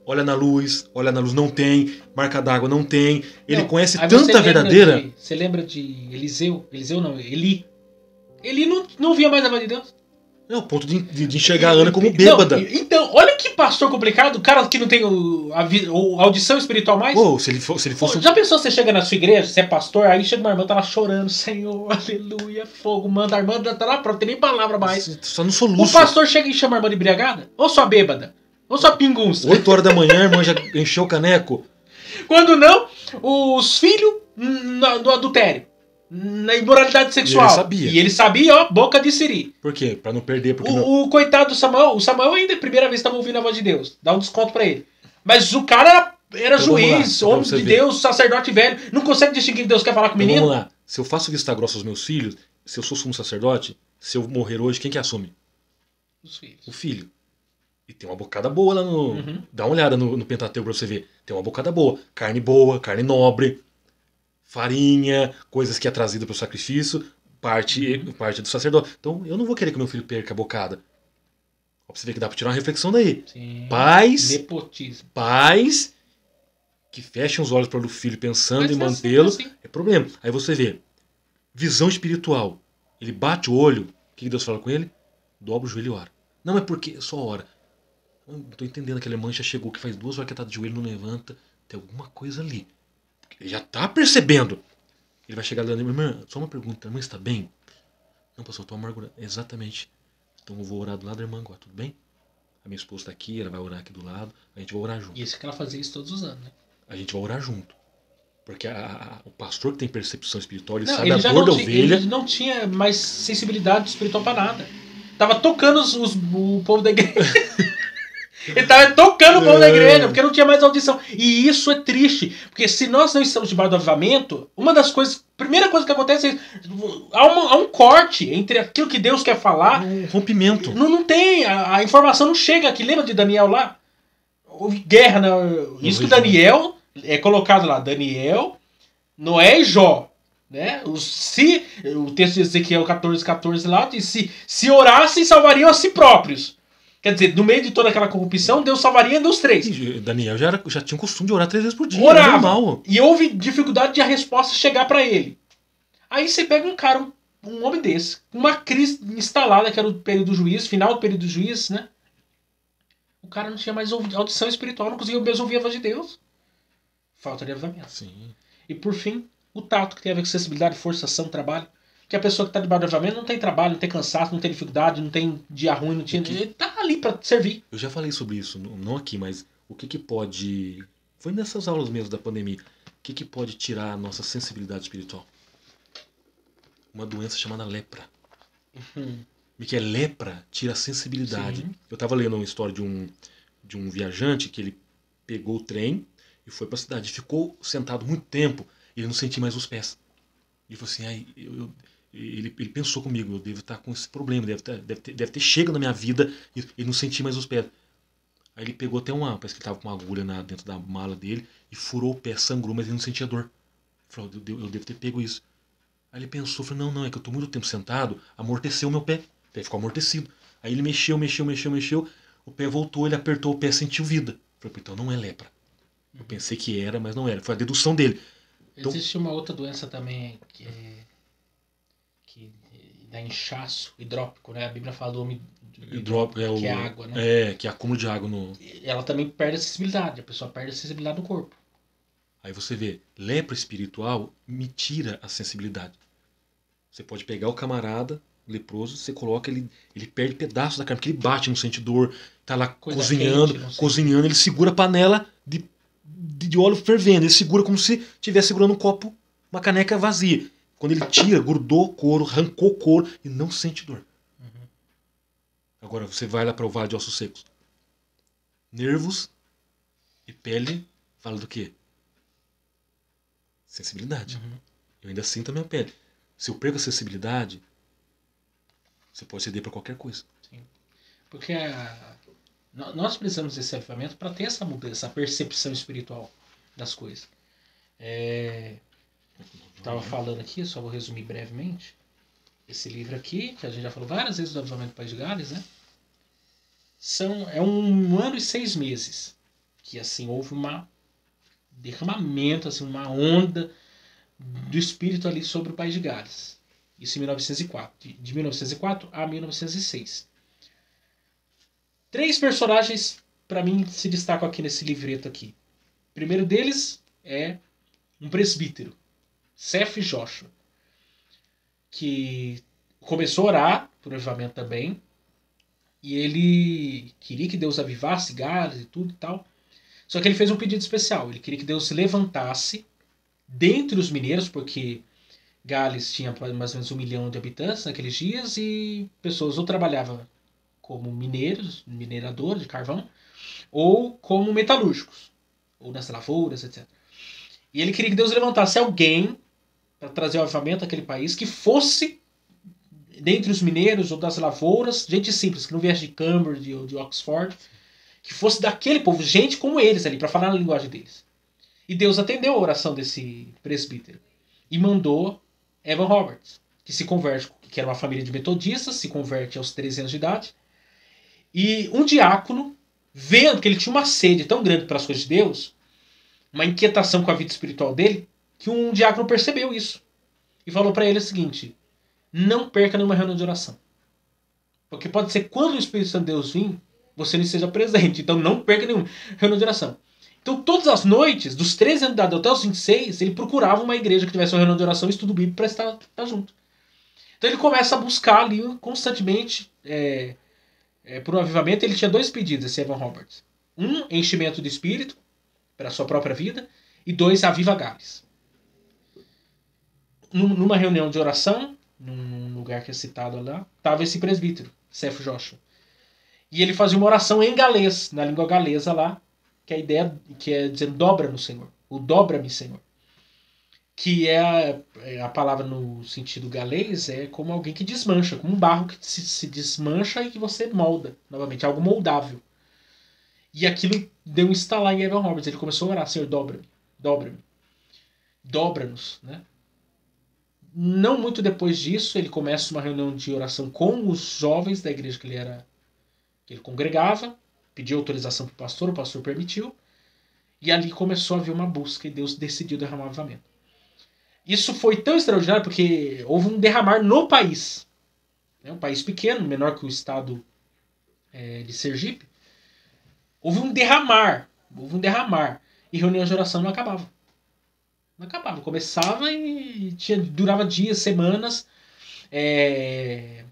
olha na luz, não tem, marca d'água não tem. Ele conhece tanta verdadeira. Você lembra de Eliseu? Eliseu não, Eli. Ele não via mais a voz de Deus. É o ponto de enxergar a Ana como bêbada. Então, olha que pastor complicado, o cara que não tem a audição espiritual mais. Se ele fosse... Já pensou, você chega na sua igreja, você é pastor, aí chega uma irmã, tá lá chorando, Senhor, aleluia, fogo, manda a irmã, tá lá pronto, não tem nem palavra mais. Só no soluço. O pastor chega e chama a irmã de embriagada? Ou só bêbada? Ou só pingunça? 8 horas da manhã, a irmã já encheu o caneco. Quando não, os filhos do adultério. Na imoralidade sexual. E ele sabia, ó, boca de siri. Por quê? Pra não perder. O coitado do Samuel, o Samuel ainda a primeira vez estava ouvindo a voz de Deus. Dá um desconto pra ele. Mas o cara era então, juiz, homem de Deus, sacerdote velho. Não consegue distinguir que Deus quer falar com o menino? Vamos lá. Se eu faço vista grossa aos meus filhos, se eu sou sumo sacerdote, se eu morrer hoje, quem que assume? Os filhos. O filho. E tem uma bocada boa lá no... Dá uma olhada no Pentateuco pra você ver. Tem uma bocada boa. Carne nobre. Farinha, coisas que é trazida para o sacrifício, parte do sacerdote. Então, eu não vou querer que meu filho perca a bocada. Ó, pra você ver que dá para tirar uma reflexão daí. Sim. Nepotismo. Pais que fechem os olhos para o filho pensando em mantê-lo, é problema. Aí você vê, visão espiritual. Ele bate o olho, o que Deus fala com ele? Dobra o joelho e ora. Não é porque, só ora. Não tô entendendo, aquela mancha chegou que faz 2 horas que tá de joelho, não levanta. Tem alguma coisa ali. Ele já tá percebendo. Ele vai chegar lá e dizer, irmã, só uma pergunta, a irmã está bem? Não, pastor, eu tô amargurado. Exatamente. Então eu vou orar do lado da irmã agora, tudo bem? A minha esposa está aqui, ela vai orar aqui do lado, a gente vai orar junto. E isso que ela fazia isso todos os anos, né? A gente vai orar junto. Porque o pastor que tem percepção espiritual, ele sabe a dor da ovelha. Ele não tinha mais sensibilidade espiritual para nada. Tava tocando o povo da igreja. Ele estava tocando o pão da igreja, porque não tinha mais audição. E isso é triste, porque se nós não estamos debaixo do avivamento, uma das coisas, primeira coisa que acontece é há um corte entre aquilo que Deus quer falar. Um rompimento. Não tem, a informação não chega aqui. Lembra de Daniel lá? Houve guerra. Isso que Daniel é colocado lá. Daniel, Noé e Jó. Né? O texto de Ezequiel 14 lá diz: se orassem, salvariam a si próprios. Quer dizer, no meio de toda aquela corrupção, Deus salvaria dos três. E Daniel já tinha o costume de orar 3 vezes por dia. Orava. E houve dificuldade de a resposta chegar para ele. Aí você pega um cara, um homem desse, uma crise instalada, que era o período do juízo, final do período do juízo, né? O cara não tinha mais audição espiritual, não conseguia mesmo ouvir a voz de Deus. Falta de avivamento. Sim. E por fim, o tato, que tem a ver com acessibilidade, forçação, trabalho. Que a pessoa que está debaixo do avivamento não tem trabalho, não tem cansaço, não tem dificuldade, não tem dia ruim, não tinha. Ele tá ali para servir. Eu já falei sobre isso, não aqui, mas o que pode. Foi nessas aulas mesmo da pandemia. O que pode tirar a nossa sensibilidade espiritual? Uma doença chamada lepra. Porque a lepra tira a sensibilidade. Sim. Eu estava lendo uma história de um viajante que ele pegou o trem e foi para a cidade. Ficou sentado muito tempo e ele não sentia mais os pés. Ele falou assim, ele pensou comigo, eu devo estar com esse problema, deve ter chego na minha vida e não senti mais os pés. Aí ele pegou até parece que ele estava com uma agulha dentro da mala dele e furou o pé, sangrou, mas ele não sentia dor. Ele falou, eu devo ter pego isso. Aí ele pensou, falou, não, é que eu estou muito tempo sentado, amorteceu o meu pé. O pé ficou amortecido. Aí ele mexeu, o pé voltou, ele apertou o pé, sentiu vida. Eu falei, então não é lepra. Eu pensei que era, mas não era. Foi a dedução dele. Então, existe uma outra doença também que dá inchaço hidrópico, né? A Bíblia fala do homem hidrópico, que é água, né? Que é acúmulo de água no... Ela também perde a sensibilidade, a pessoa perde a sensibilidade do corpo. Aí você vê, lepra espiritual me tira a sensibilidade. Você pode pegar o camarada leproso, você coloca, ele perde pedaços da carne, porque ele bate, não sente dor, tá lá cozinhando, ele segura a panela de óleo fervendo, ele segura como se estivesse segurando um copo, uma caneca vazia. Quando ele tira, grudou o couro, arrancou o couro e não sente dor. Agora você vai lá para o Vale de Ossos Secos. Nervos e pele fala do quê? Sensibilidade. Eu ainda sinto a minha pele. Se eu perco a sensibilidade, você pode ceder para qualquer coisa. Sim. Porque nós precisamos desse avivamento para ter essa mudança, essa percepção espiritual das coisas. Estava falando aqui, só vou resumir brevemente. Esse livro aqui, que a gente já falou várias vezes do Avivamento do País de Gales, né? É 1 ano e 6 meses que assim houve um derramamento, assim, uma onda do espírito ali sobre o País de Gales. Isso em 1904. De 1904 a 1906. 3 personagens, para mim, se destacam aqui nesse livreto aqui. O primeiro deles é um presbítero, Seth Joshua, que começou a orar por avivamento também, e ele queria que Deus avivasse Gales e tudo e tal. Só que ele fez um pedido especial. Ele queria que Deus se levantasse dentre os mineiros, porque Gales tinha mais ou menos 1 milhão de habitantes naqueles dias, e pessoas ou trabalhavam como mineiros, mineradores de carvão, ou como metalúrgicos, ou nas lavouras, etc. E ele queria que Deus levantasse alguém para trazer o avivamento àquele país que fosse dentre os mineiros ou das lavouras, gente simples, que não viesse de Cambridge ou de Oxford, que fosse daquele povo, gente como eles ali, para falar na linguagem deles. E Deus atendeu a oração desse presbítero e mandou Evan Roberts, que se converte, que era uma família de metodistas, se converte aos 13 anos de idade, e um diácono, vendo que ele tinha uma sede tão grande para as coisas de Deus, uma inquietação com a vida espiritual dele, que um diácono percebeu isso e falou para ele o seguinte: não perca nenhuma reunião de oração, porque pode ser quando o Espírito Santo de Deus vir, você não esteja presente, então não perca nenhuma reunião de oração. Então todas as noites, dos 13 anos de idade até os 26, ele procurava uma igreja que tivesse uma reunião de oração e estudo bíblico para estar junto. Então ele começa a buscar ali constantemente por um avivamento. Ele tinha 2 pedidos, esse Evan Roberts: 1, enchimento do Espírito para a sua própria vida, e 2, aviva Gales. Numa reunião de oração, num lugar que é citado lá, estava esse presbítero, Seth Joshua. E ele fazia uma oração em galês, na língua galesa lá, que a ideia que é dizendo dobra-nos, Senhor. O dobra-me, Senhor. Que é a palavra no sentido galês, é como alguém que desmancha, como um barro que se desmancha e que você molda novamente, algo moldável. E aquilo deu um estalar em Evan Roberts. Ele começou a orar, Senhor, dobra-me, dobra-me, dobra-nos, né? Não muito depois disso, ele começa uma reunião de oração com os jovens da igreja que ele congregava, pediu autorização para o pastor permitiu, e ali começou a haver uma busca e Deus decidiu derramar o avivamento. Isso foi tão extraordinário porque houve um derramar no país. É um país pequeno, menor que o estado de Sergipe. Houve um derramar. E reunião de oração não acabava. Não acabava. Começava e durava dias, semanas. Era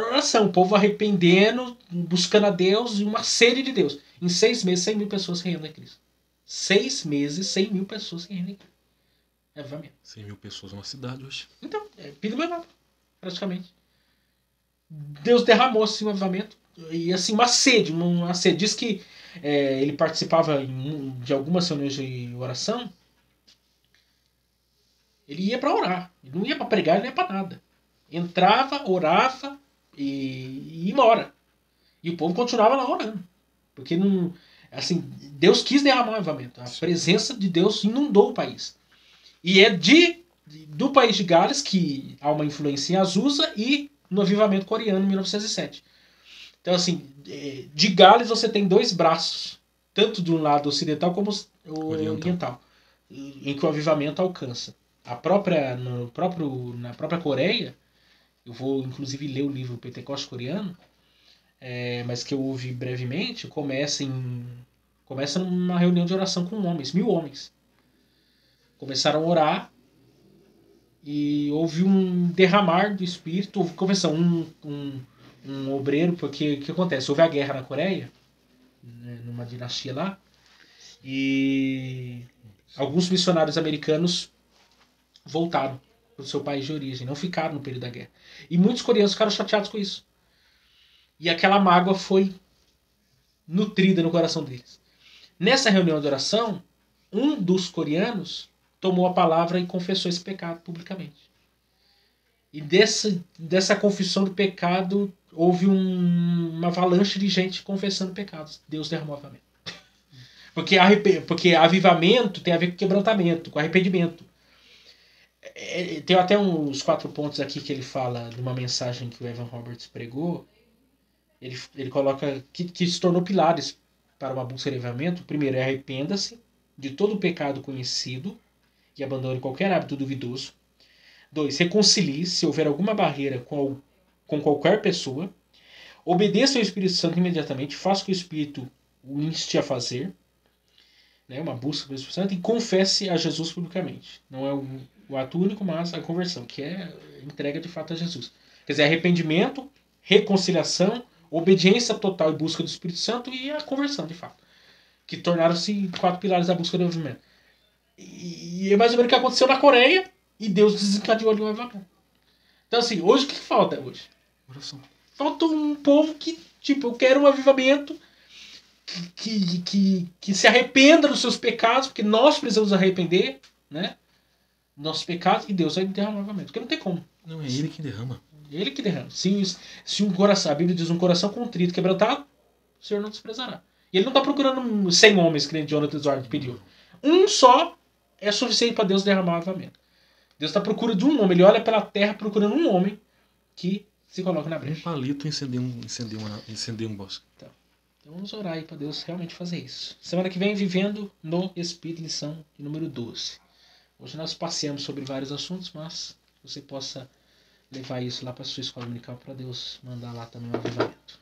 oração. O povo arrependendo, buscando a Deus e uma sede de Deus. Em 6 meses, 100 mil pessoas se rendem a Cristo. 6 meses, 100 mil pessoas se rendem a Cristo. É avivamento. 100 mil pessoas numa cidade hoje. Então, Pindamonhangaba, praticamente. Deus derramou assim um avivamento. E assim, uma sede. Diz que ele participava de algumas reuniões de oração. Ele ia para orar. Ele não ia para pregar, ele não ia para nada. Entrava, orava e ia embora. E o povo continuava lá orando. Porque não, assim, Deus quis derramar um avivamento. A presença de Deus inundou o país. E é do país de Gales que há uma influência em Azusa e no avivamento coreano em 1907. Então, assim, de Gales você tem 2 braços, tanto do lado ocidental como o oriental, em que o avivamento alcança. Na própria Coreia, eu vou inclusive ler o livro Pentecoste Coreano, mas que eu ouvi brevemente, começa numa reunião de oração com homens, 1000 homens. Começaram a orar e houve um derramar do Espírito, houve conversão, um obreiro, porque o que acontece? Houve a guerra na Coreia, né, numa dinastia lá, e alguns missionários americanos voltaram para o seu país de origem, não ficaram no período da guerra. E muitos coreanos ficaram chateados com isso. E aquela mágoa foi nutrida no coração deles. Nessa reunião de oração, um dos coreanos tomou a palavra e confessou esse pecado publicamente. E dessa confissão do pecado houve uma avalanche de gente confessando pecados. Deus derramou avivamento. Porque avivamento tem a ver com quebrantamento, com arrependimento. Tem até uns 4 pontos aqui que ele fala de uma mensagem que o Evan Roberts pregou. Ele coloca que se tornou pilares para uma busca de avivamento. Primeiro, arrependa-se de todo o pecado conhecido e abandone qualquer hábito duvidoso. 2. Reconcilie se houver alguma barreira com qualquer pessoa. Obedeça ao Espírito Santo imediatamente. Faça o que o Espírito o inste a fazer. Né, uma busca pelo Espírito Santo. E confesse a Jesus publicamente. Não é o ato único, mas a conversão, que é entrega de fato a Jesus. Quer dizer, arrependimento, reconciliação, obediência total e busca do Espírito Santo e a conversão, de fato. Que tornaram-se 4 pilares da busca do avivamento. E é mais ou menos o que aconteceu na Coreia e Deus desencadeou ali o avivamento. Então, assim, hoje o que falta hoje? Oração. Falta um povo que, eu quero um avivamento que se arrependa dos seus pecados, porque nós precisamos arrepender, né? Nossos pecados, e Deus vai derramar avivamento. Porque não tem como. Não, é Ele que derrama. Ele que derrama. Se um coração, a Bíblia diz um coração contrito, quebrantado, o Senhor não desprezará. E ele não está procurando 100 homens, que nem Jonathan Edwards pediu. Um só é suficiente para Deus derramar o avivamento. Deus está à procura de um homem. Ele olha pela terra procurando um homem que se coloca na brecha. Um palito incendeia um bosque. Então vamos orar aí para Deus realmente fazer isso. Semana que vem, Vivendo no Espírito, lição de número 12. Hoje nós passeamos sobre vários assuntos, mas você possa levar isso lá para a sua escola dominical para Deus mandar lá também um avivamento.